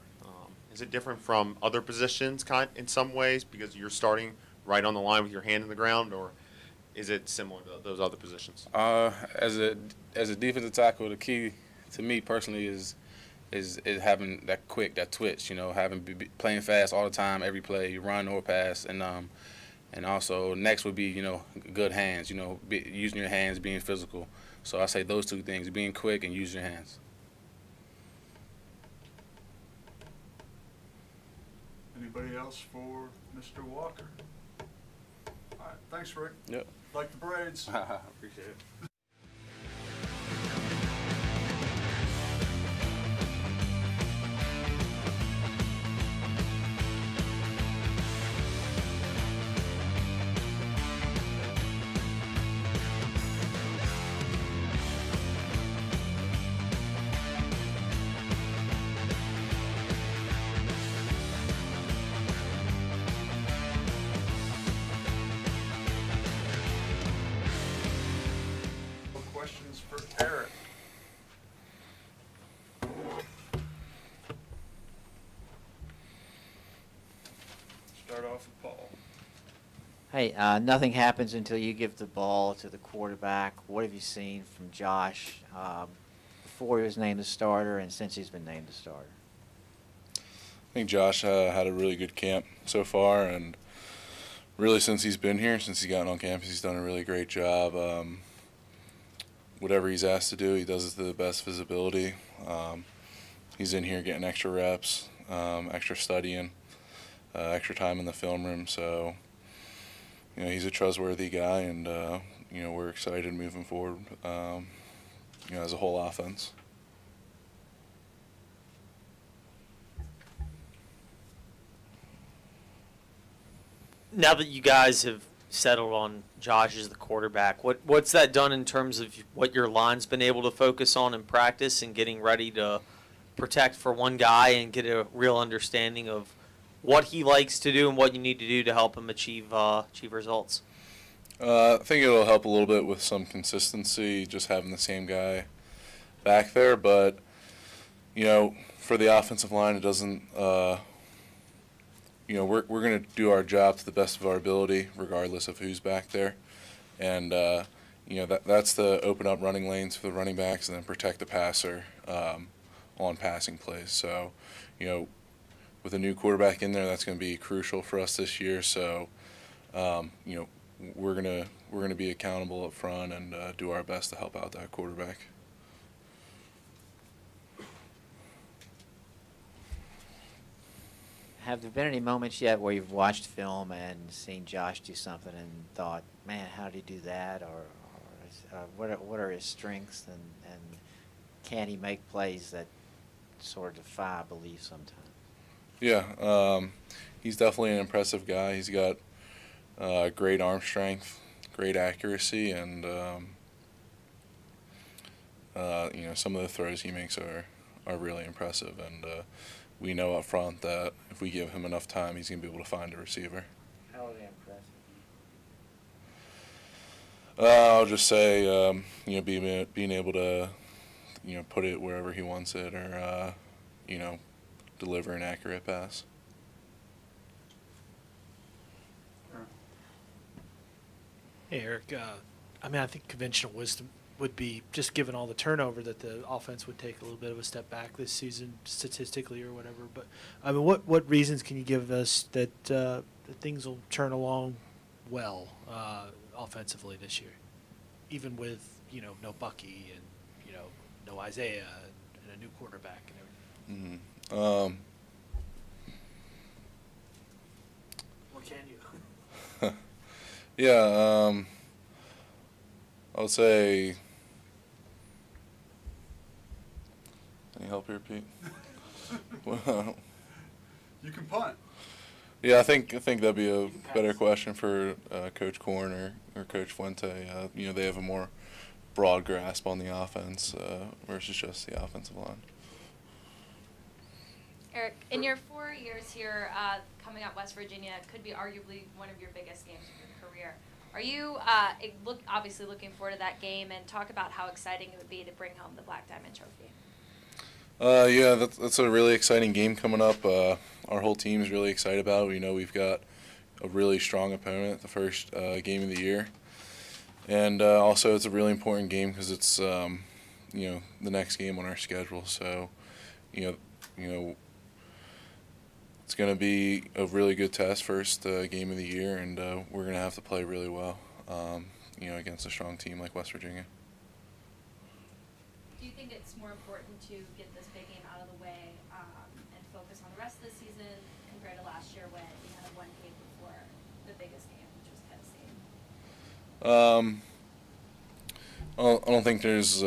Is it different from other positions in some ways because you're starting right on the line with your hand in the ground, or is it similar to those other positions? As a defensive tackle, the key to me personally is having that twitch, playing fast all the time, every play, run or pass, and also next would be, good hands, using your hands, being physical. So I say those two things, being quick and using your hands. Anybody else for Mr. Walker? All right, thanks, Rick. Yep. Like the braids. Appreciate it. Questions for Eric? Start off with Paul. Hey, nothing happens until you give the ball to the quarterback. What have you seen from Josh before he was named the starter and since he's been named the starter? I think Josh had a really good camp so far, and really since he's been here, since he's gotten on campus, he's done a really great job. Whatever he's asked to do, he does it to the best of his ability. He's in here getting extra reps, extra studying, extra time in the film room. So, he's a trustworthy guy, and we're excited moving forward. As a whole offense. Now that you guys have settled on Josh as the quarterback, what's that done in terms of what your line's been able to focus on in practice and getting ready to protect for one guy and get a real understanding of what he likes to do and what you need to do to help him achieve results? I think it'll help a little bit with some consistency, just having the same guy back there. But, for the offensive line, it doesn't, we're going to do our job to the best of our ability, regardless of who's back there. And, that's to open up running lanes for the running backs and then protect the passer on passing plays. So, with a new quarterback in there, that's going to be crucial for us this year. So, we're gonna be accountable up front and do our best to help out that quarterback. Have there been any moments yet where you've watched film and seen Josh do something and thought, man, how did he do that? What are his strengths, and can he make plays that sort of defy belief sometimes? Yeah, he's definitely an impressive guy. He's got great arm strength, great accuracy, and some of the throws he makes are really impressive. And we know up front that if we give him enough time, he's going to be able to find a receiver. How are they impressive? I'll just say, being able to, put it wherever he wants it, or deliver an accurate pass. Hey, Eric. I think conventional wisdom would be, just given all the turnover, that the offense would take a little bit of a step back this season, statistically or whatever. But what reasons can you give us that things will turn along well offensively this year, even with no Bucky and no Isaiah and a new quarterback and everything? What can you? Yeah, I would say. Any help here, Pete? You can punt. Yeah, I think that'd be a better question for Coach Korn or Coach Fuente. They have a more broad grasp on the offense versus just the offensive line. Eric, in your 4 years here, coming up West Virginia could be arguably one of your biggest games of your career. Are you obviously looking forward to that game, and talk about how exciting it would be to bring home the Black Diamond Trophy? Yeah, that's a really exciting game coming up. Our whole team is really excited about it. We know we've got a really strong opponent, the first game of the year. And also it's a really important game because it's, the next game on our schedule. So, it's going to be a really good test, first game of the year, and we're going to have to play really well, against a strong team like West Virginia. Do you think it's more important to get this big game out of the way and focus on the rest of the season compared to last year when you had one game before the biggest game, which was Penn I State? don't think there's,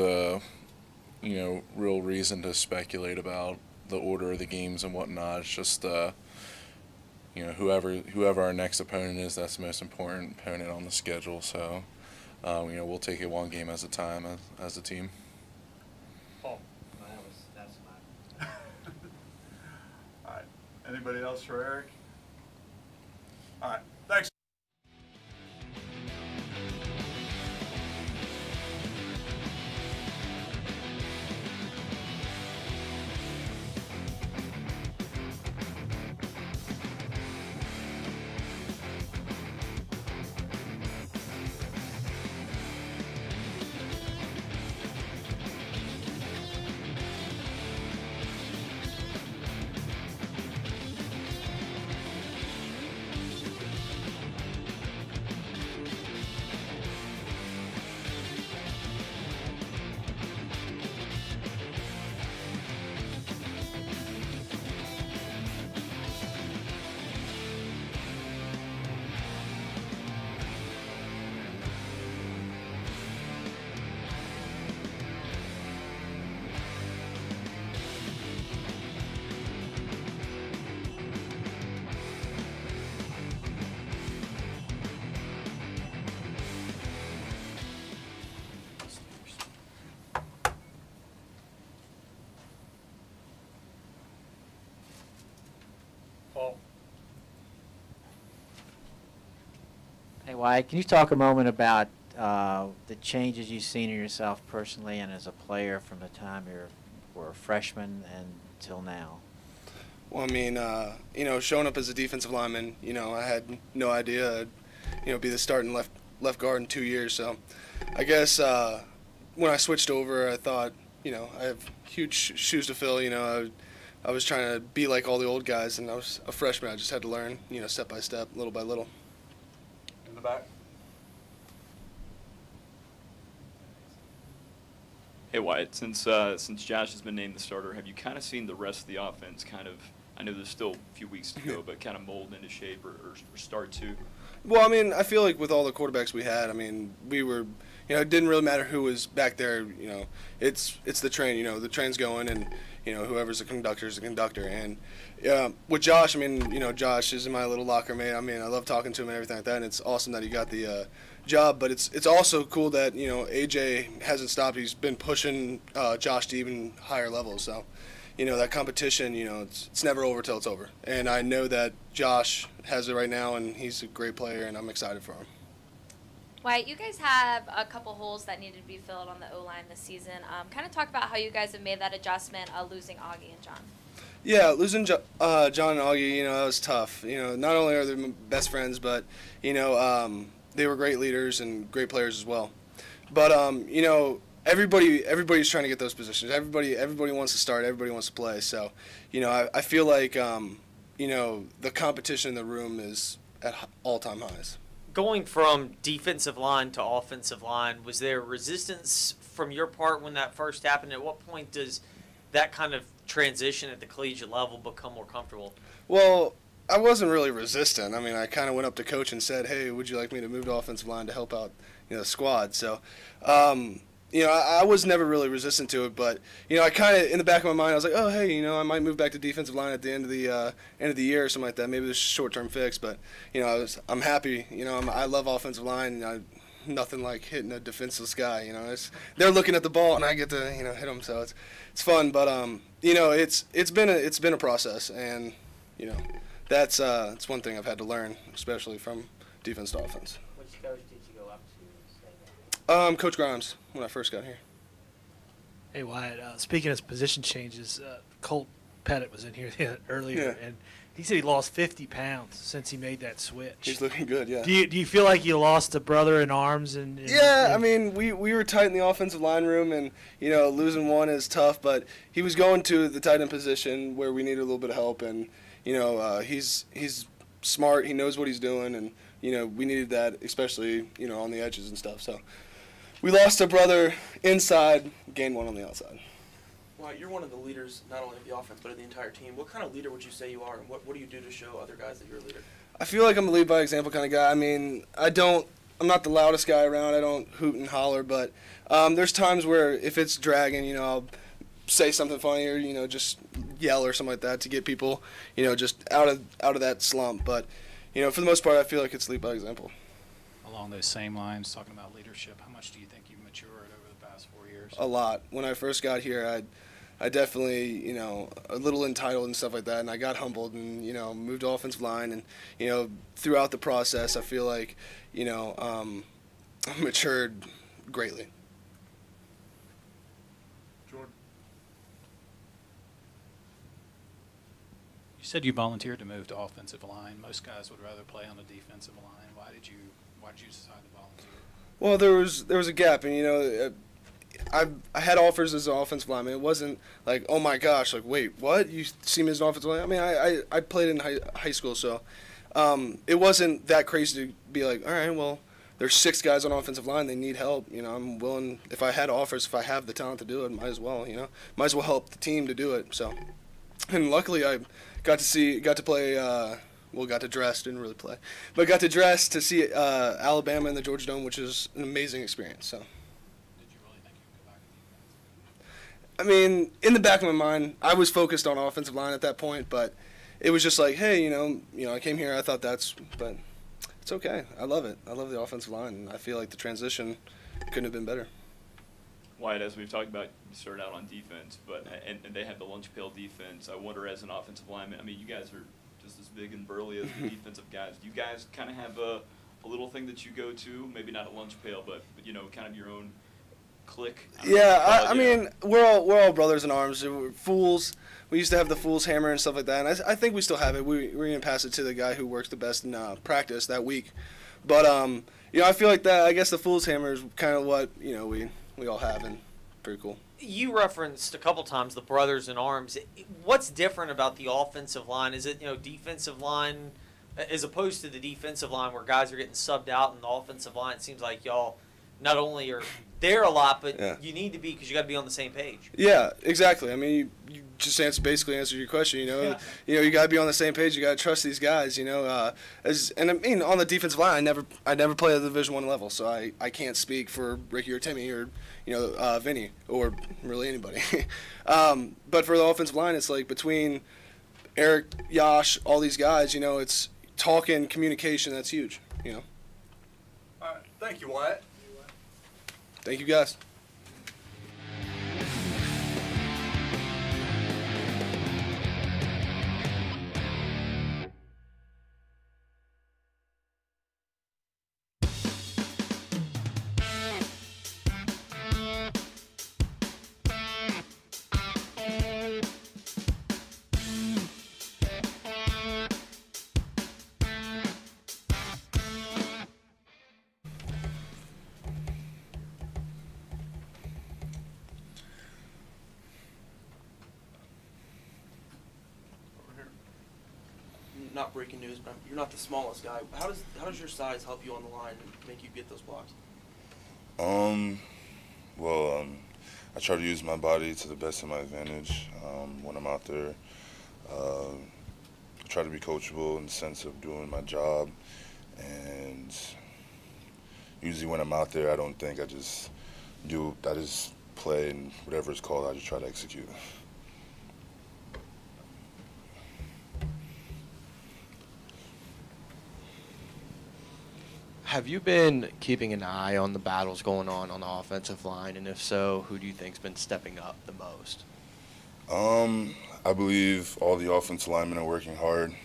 real reason to speculate about the order of the games and whatnot. It's just, whoever our next opponent is, that's the most important opponent on the schedule. So, we'll take it one game at a time as a team. Paul. All right. Anybody else for Eric? All right. Thanks. Hey, Wyatt, can you talk a moment about the changes you've seen in yourself personally and as a player from the time you were a freshman until now? Well, showing up as a defensive lineman, I had no idea I'd, be the starting left guard in 2 years. So I guess when I switched over, I thought, I have huge shoes to fill. I was trying to be like all the old guys, and I was a freshman. I just had to learn, step by step, little by little. In the back. Hey Wyatt, since Josh has been named the starter, have you kind of seen the rest of the offense kind of I know there's still a few weeks to go, but kind of mold into shape or start to? Well, I mean, I feel like with all the quarterbacks we had, I mean, we were, it didn't really matter who was back there. It's the train. The train's going, and whoever's the conductor is the conductor. And with Josh, I mean, Josh is my little locker mate. I mean, I love talking to him and everything like that, and it's awesome that he got the job. But it's also cool that AJ hasn't stopped. He's been pushing Josh to even higher levels. So. That competition, it's never over till it's over. And I know that Josh has it right now, and he's a great player, and I'm excited for him. Wyatt, you guys have a couple holes that needed to be filled on the O-line this season. Kind of talk about how you guys have made that adjustment, losing Augie and John. Yeah, losing John and Augie, that was tough. Not only are they my best friends, but, they were great leaders and great players as well. But, everybody's trying to get those positions. Everybody wants to start. Everybody wants to play. So, I feel like, the competition in the room is at all-time highs. Going from defensive line to offensive line, was there resistance from your part when that first happened? At what point does that kind of transition at the collegiate level become more comfortable? Well, I wasn't really resistant. I mean, I kind of went up to coach and said, hey, would you like me to move to offensive line to help out, the squad? So, I was never really resistant to it, but I kind of in the back of my mind I was like, oh hey, I might move back to defensive line at the end of the year or something like that. Maybe it's a short-term fix, but I'm happy. I love offensive line. Nothing like hitting a defenseless guy. They're looking at the ball and I get to hit them, so it's fun. But it's been a process, and that's it's one thing I've had to learn, especially from defense to offense. Which coach did you go up to? Coach Grimes, when I first got here. Hey, Wyatt, speaking of position changes, Colt Pettit was in here earlier, and he said he lost 50 pounds since he made that switch. He's looking good, yeah. Do you feel like you lost a brother in arms? I mean, we were tight in the offensive line room, and, losing one is tough, but he was going to the tight end position where we needed a little bit of help, and, he's smart, he knows what he's doing, and, we needed that, especially, on the edges and stuff, so. We lost a brother inside, gained one on the outside. Well, you're one of the leaders, not only of the offense, but of the entire team. What kind of leader would you say you are, and what do you do to show other guys that you're a leader? I feel like I'm a lead by example kind of guy. I mean, I'm not the loudest guy around. I don't hoot and holler, but there's times where if it's dragging, I'll say something funny or, just yell or something like that to get people, just out of that slump. But, for the most part, I feel like it's lead by example. Along those same lines, talking about leadership, how much do you think you've matured over the past 4 years? A lot. When I first got here, I definitely, a little entitled and stuff like that, and I got humbled and, moved to offensive line, and, throughout the process, I feel like, I've matured greatly. Jordan. You said you volunteered to move to offensive line. Most guys would rather play on the defensive line. Why did you decide to volunteer? Well, there was a gap, and I had offers as an offensive lineman. It wasn't like, oh my gosh, like wait, what? You see me as an offensive lineman? I mean, I played in high school, so it wasn't that crazy to be like, all right, well, there's 6 guys on offensive line. They need help. I'm willing. If I had offers, if I have the talent to do it, might as well. Might as well help the team to do it. So, and luckily I got to play. Got to dress, didn't really play, but got to dress to see Alabama in the Georgia Dome, which is an amazing experience. So. Did you really think you'd go back to defense? I mean, in the back of my mind, I was focused on offensive line at that point, but it was just like, hey, I came here, I thought but it's okay. I love it. I love the offensive line, and I feel like the transition couldn't have been better. Wyatt, as we've talked about, you started out on defense, but and they have the lunch pail defense. I wonder, as an offensive lineman, I mean, you guys are just as big and burly as the defensive guys. Do you guys kind of have a little thing that you go to? Maybe not a lunch pail, but kind of your own clique? I mean, we're all brothers in arms. We're fools. We used to have the fool's hammer and stuff like that, and I think we still have it. We're going to pass it to the guy who works the best in practice that week. But, I feel like that, I guess the fool's hammer is kind of what, we all have, and pretty cool. You referenced a couple times the brothers in arms. What's different about the offensive line? Is it, defensive line as opposed to the defensive line where guys are getting subbed out, and the offensive line, it seems like y'all not only are there a lot, but Yeah. you need to be because you got to be on the same page. Yeah, exactly. I mean, you just basically answered your question. Yeah. You got to be on the same page. You got to trust these guys. And I mean, on the defensive line, I never play at the Division I level, so I can't speak for Ricky or Timmy or Vinny or really anybody. But for the offensive line, it's like between Eric, Yash, all these guys. It's talking, communication. That's huge. All right, thank you, Wyatt. Thank you, guys. Not breaking news, but you're not the smallest guy. How does your size help you on the line and make you get those blocks? I try to use my body to the best of my advantage when I'm out there. I try to be coachable in the sense of doing my job, and usually when I'm out there, I don't think I just play, and whatever it's called, I just try to execute. Have you been keeping an eye on the battles going on the offensive line, and if so, who do you think's been stepping up the most? I believe all the offensive linemen are working hard.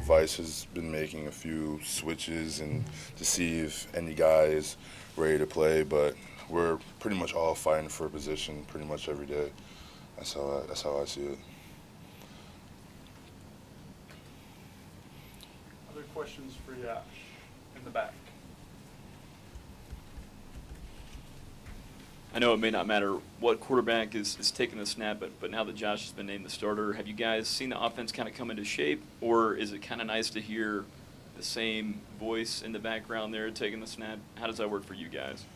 Vice has been making a few switches and to see if any guy is ready to play, but we're pretty much all fighting for a position pretty much every day. That's how I see it. Other questions for Yash in the back? I know it may not matter what quarterback is taking the snap, but now that Josh has been named the starter, have you guys seen the offense kind of come into shape, or is it kind of nice to hear the same voice in the background there taking the snap? How does that work for you guys?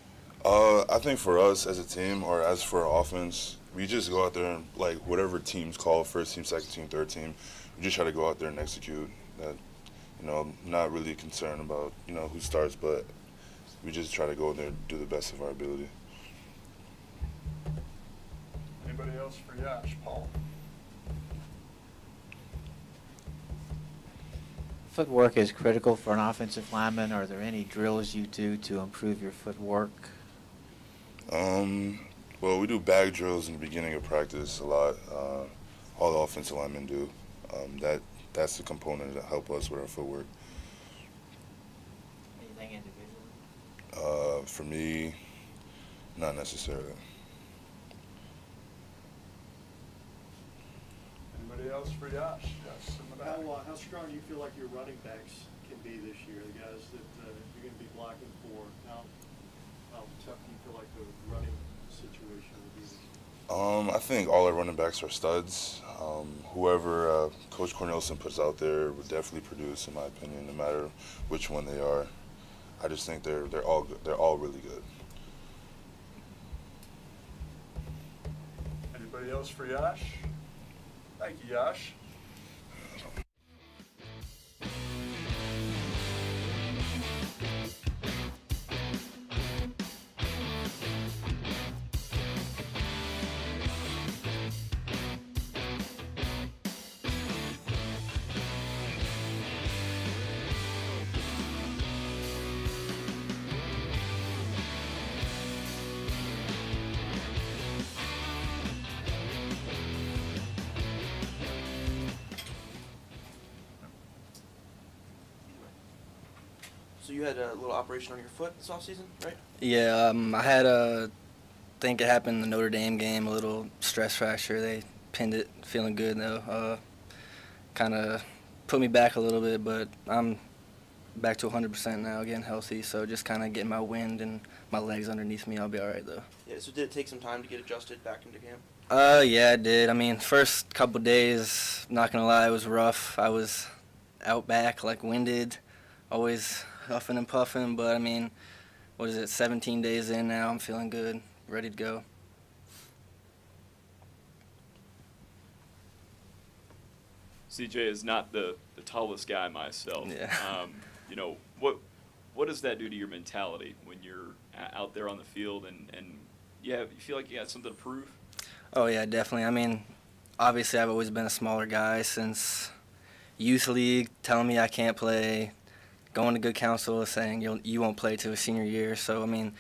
I think for us as a team, or as for our offense, we just go out there and, like, whatever teams call, first team, second team, third team, we just try to go out there and execute. That, not really concerned about, who starts, but we just try to go there and do the best of our ability. Anybody else for Yash? Paul? Footwork is critical for an offensive lineman. Are there any drills you do to improve your footwork? Well, we do bag drills in the beginning of practice a lot. All the offensive linemen do. That's the component that help us with our footwork. Anything individually? For me, not necessarily. Anybody else for Yash? Yes, in the back. How strong do you feel like your running backs can be this year? The guys that you're going to be blocking for. How tough do you feel like the running situation will be this year? I think all our running backs are studs. Whoever Coach Cornelison puts out there would definitely produce, in my opinion, no matter which one they are. I just think they're all good. They're all really good. Anybody else for Yash? Thank you, Yash. So you had a little operation on your foot this offseason, right? Yeah, I had a, think it happened in the Notre Dame game, a little stress fracture. They pinned it, feeling good though. Kind of put me back a little bit, but I'm back to 100% now, getting healthy. So just kind of getting my wind and my legs underneath me. I'll be all right though. Yeah, so did it take some time to get adjusted back into camp? Yeah, I did. I mean, first couple days, not gonna lie, it was rough. I was out back, like winded, always huffing and puffing. But I mean, what is it, 17 days in now. I'm feeling good, ready to go. CJ is not the tallest guy myself. Yeah. You know, what does that do to your mentality when you're out there on the field and you feel like you got something to prove? Oh, yeah, definitely. I mean, obviously I've always been a smaller guy since youth league, telling me I can't play, going to good counsel saying you won't play till senior year. So, I mean,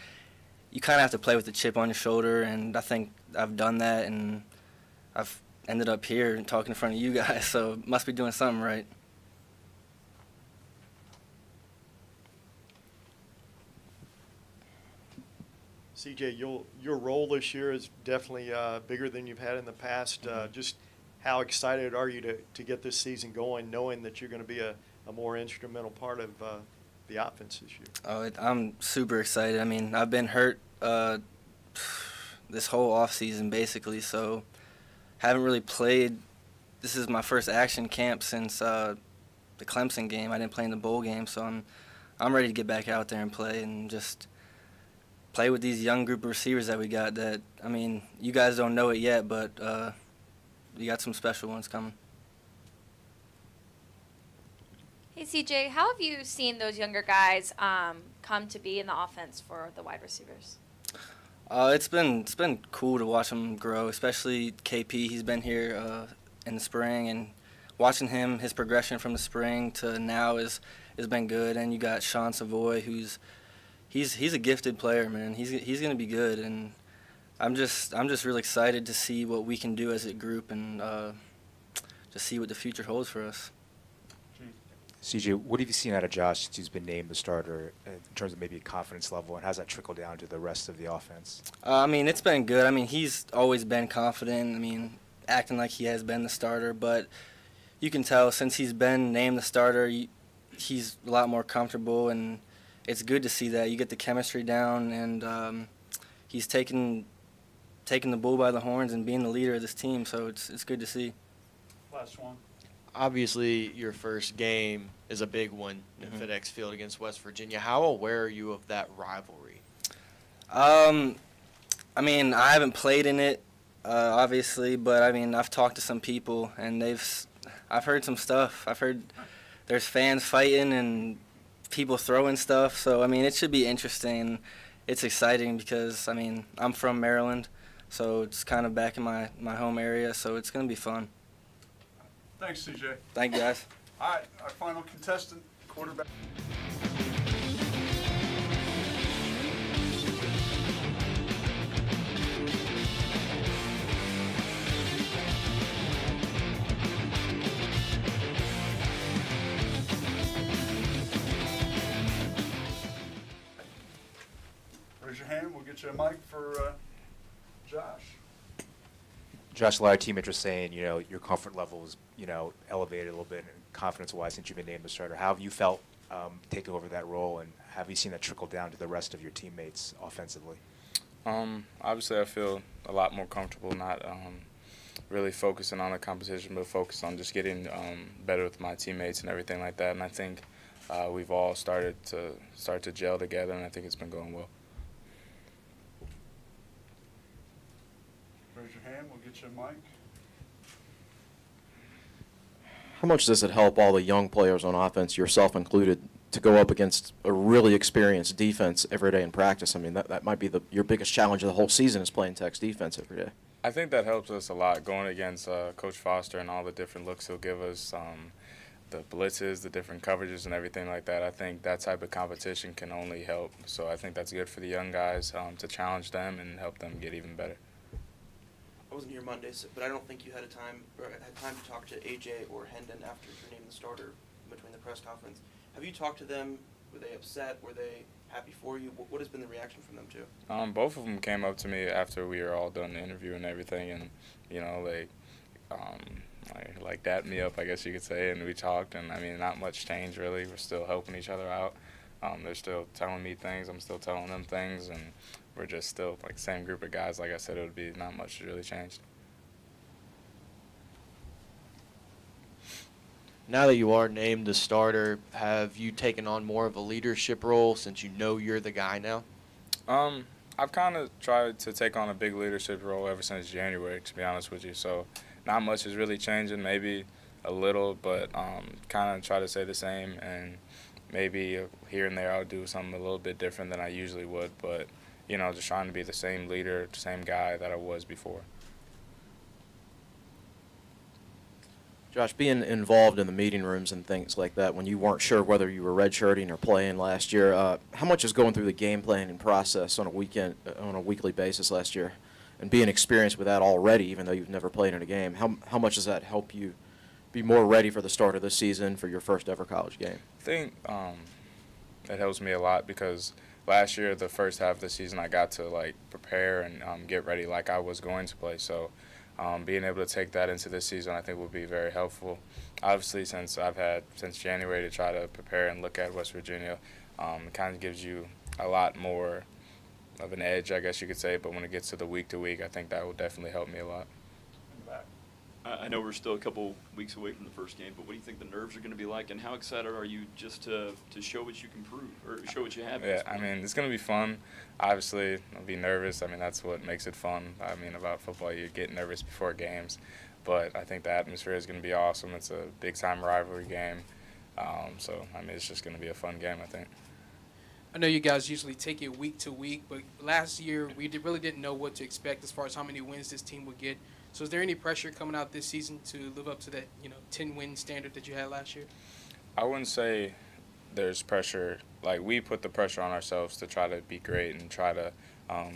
you kind of have to play with the chip on your shoulder, and I think I've done that, and I've ended up here and talking in front of you guys, so must be doing something right. CJ, your role this year is definitely bigger than you've had in the past. Just how excited are you to get this season going, knowing that you're going to be a more instrumental part of the offense this year? Oh, I'm super excited. I mean, I've been hurt this whole offseason basically, so haven't really played. This is my first action camp since the Clemson game. I didn't play in the bowl game, so I'm ready to get back out there and play and just play with these young group of receivers that we got. That, I mean, you guys don't know it yet, but we got some special ones coming. Hey, CJ, how have you seen those younger guys come to be in the offense for the wide receivers? It's been cool to watch him grow, especially KP. He's been here in the spring, and watching his progression from the spring to now has been good. And you got Sean Savoy, he's a gifted player, man. He's gonna be good, and I'm just really excited to see what we can do as a group and just see what the future holds for us. CJ, what have you seen out of Josh since he's been named the starter in terms of maybe a confidence level, and how's that trickle down to the rest of the offense? I mean, it's been good. I mean, he's always been confident. I mean, acting like he has been the starter, but you can tell since he's been named the starter, he's a lot more comfortable, and it's good to see that. You get the chemistry down, and he's taking the bull by the horns and being the leader of this team, so it's good to see. Last one. Obviously, your first game is a big one in FedEx Field against West Virginia. How aware are you of that rivalry? I mean, I haven't played in it, obviously, but I mean, I've talked to some people, and I've heard some stuff. I've heard there's fans fighting and people throwing stuff. So I mean, it should be interesting. It's exciting because I mean, I'm from Maryland, so it's kind of back in my home area. So it's gonna be fun. Thanks, CJ. Thank you, guys. All right, our final contestant, quarterback. Raise your hand. We'll get you a mic for Josh. Josh, a lot of teammates are saying, you know, your comfort level is, you know, elevated a little bit confidence-wise since you've been named the starter. How have you felt taking over that role, and have you seen that trickle down to the rest of your teammates offensively? Obviously, I feel a lot more comfortable not really focusing on the competition, but focused on just getting better with my teammates and everything like that. And I think we've all started to gel together, and I think it's been going well. Raise your hand. We'll get you a mic. How much does it help all the young players on offense, yourself included, to go up against a really experienced defense every day in practice? I mean, that might be your biggest challenge of the whole season is playing Tech's defense every day. I think that helps us a lot going against Coach Foster and all the different looks he'll give us, the blitzes, the different coverages and everything like that. I think that type of competition can only help. So I think that's good for the young guys to challenge them and help them get even better. I wasn't here Monday, but I don't think you had time to talk to AJ or Hendon after you named the starter between the press conference. Have you talked to them? Were they upset? Were they happy for you? What has been the reaction from them too? Both of them came up to me after we were all done the interview and everything, and you know, like dapped me up, I guess you could say, and we talked. And I mean, not much changed really. We're still helping each other out. They're still telling me things. I'm still telling them things, and we're just still like same group of guys. Like I said, it would be not much really changed. Now that you are named the starter, have you taken on more of a leadership role since you know you're the guy now? I've kind of tried to take on a big leadership role ever since January, to be honest with you. So not much is really changing, maybe a little, but kind of try to stay the same. And maybe here and there I'll do something a little bit different than I usually would. But, you know, just trying to be the same leader, the same guy that I was before. Josh, being involved in the meeting rooms and things like that, when you weren't sure whether you were redshirting or playing last year, how much is going through the game planning process on a weekly basis last year, and being experienced with that already, even though you've never played in a game? How much does that help you be more ready for the start of this season for your first ever college game? I think it helps me a lot because last year, the first half of the season, I got to like prepare and get ready like I was going to play. So. Being able to take that into this season, I think, will be very helpful. Obviously, since I've had since January to try to prepare and look at West Virginia, it kind of gives you a lot more of an edge, I guess you could say. But when it gets to the week-to-week, I think that will definitely help me a lot. I know we're still a couple weeks away from the first game, but what do you think the nerves are going to be like, and how excited are you just to show what you can prove or show what you have? Yeah, I mean, it's going to be fun. Obviously, I'll be nervous. I mean, that's what makes it fun. I mean, about football, you get nervous before games, but I think the atmosphere is going to be awesome. It's a big-time rivalry game, so, I mean, it's just going to be a fun game, I think. I know you guys usually take it week to week, but last year we really didn't know what to expect as far as how many wins this team would get. So is there any pressure coming out this season to live up to that 10-win standard that you had last year? I wouldn't say there's pressure. Like, we put the pressure on ourselves to try to be great and try to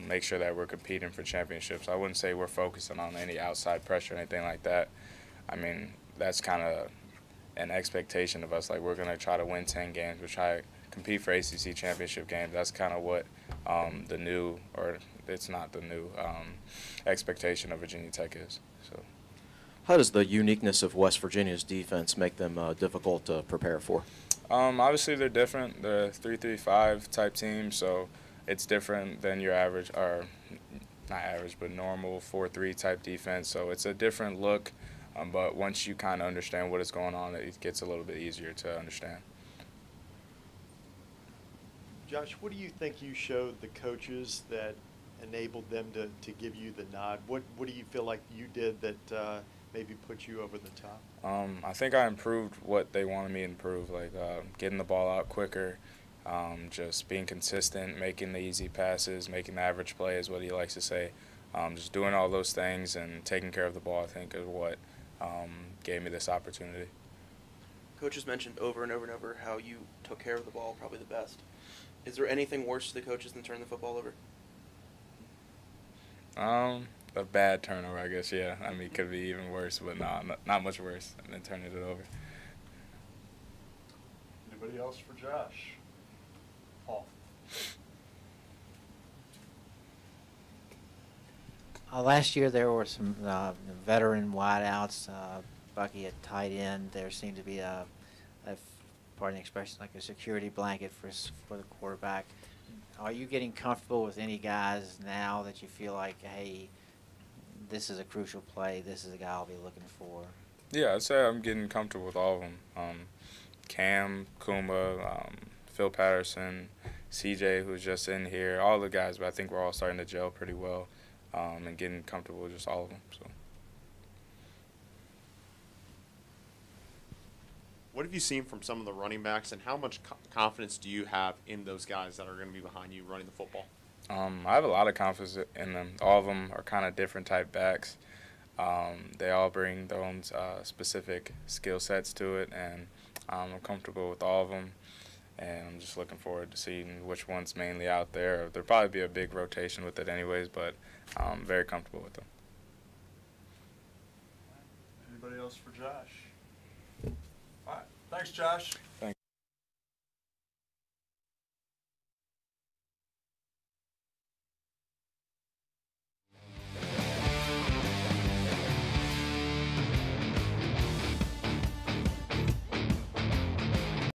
make sure that we're competing for championships. I wouldn't say we're focusing on any outside pressure or anything like that. I mean, that's kind of an expectation of us. Like, we're going to try to win 10 games. We'll try to compete for ACC championship games. That's kind of what the new, or it's not the new, expectation of Virginia Tech is. So, how does the uniqueness of West Virginia's defense make them difficult to prepare for? Obviously, they're different. They're a 3-3-5 type team, so it's different than your average, or not average, but normal 4-3 type defense. So it's a different look, but once you kind of understand what is going on, it gets a little bit easier to understand. Josh, what do you think you showed the coaches that enabled them to give you the nod? What do you feel like you did that maybe put you over the top? I think I improved what they wanted me to improve, like getting the ball out quicker, just being consistent, making the easy passes, making the average play is what he likes to say. Just doing all those things and taking care of the ball, I think, is what gave me this opportunity. Coaches mentioned over and over and over how you took care of the ball probably the best. Is there anything worse to the coaches than turning the football over? A bad turnover, I guess, yeah. I mean, it could be even worse, but no, not much worse than turning it over. Anybody else for Josh? Paul. Last year there were some veteran wideouts, Bucky at tight end. There seemed to be pardon the expression, like a security blanket for the quarterback. Are you getting comfortable with any guys now that you feel like, hey, this is a crucial play, this is a guy I'll be looking for? Yeah, I'd say I'm getting comfortable with all of them. Cam, Kuma, Phil Patterson, CJ, who's just in here, all the guys, but I think we're all starting to gel pretty well and getting comfortable with just all of them. So. What have you seen from some of the running backs, and how much confidence do you have in those guys that are going to be behind you running the football? I have a lot of confidence in them. All of them are kind of different type backs. They all bring their own specific skill sets to it, and I'm comfortable with all of them. And I'm just looking forward to seeing which one's mainly out there. There'll probably be a big rotation with it anyways, but I'm very comfortable with them. Anybody else for Josh? All right. Thanks, Josh. Thank you.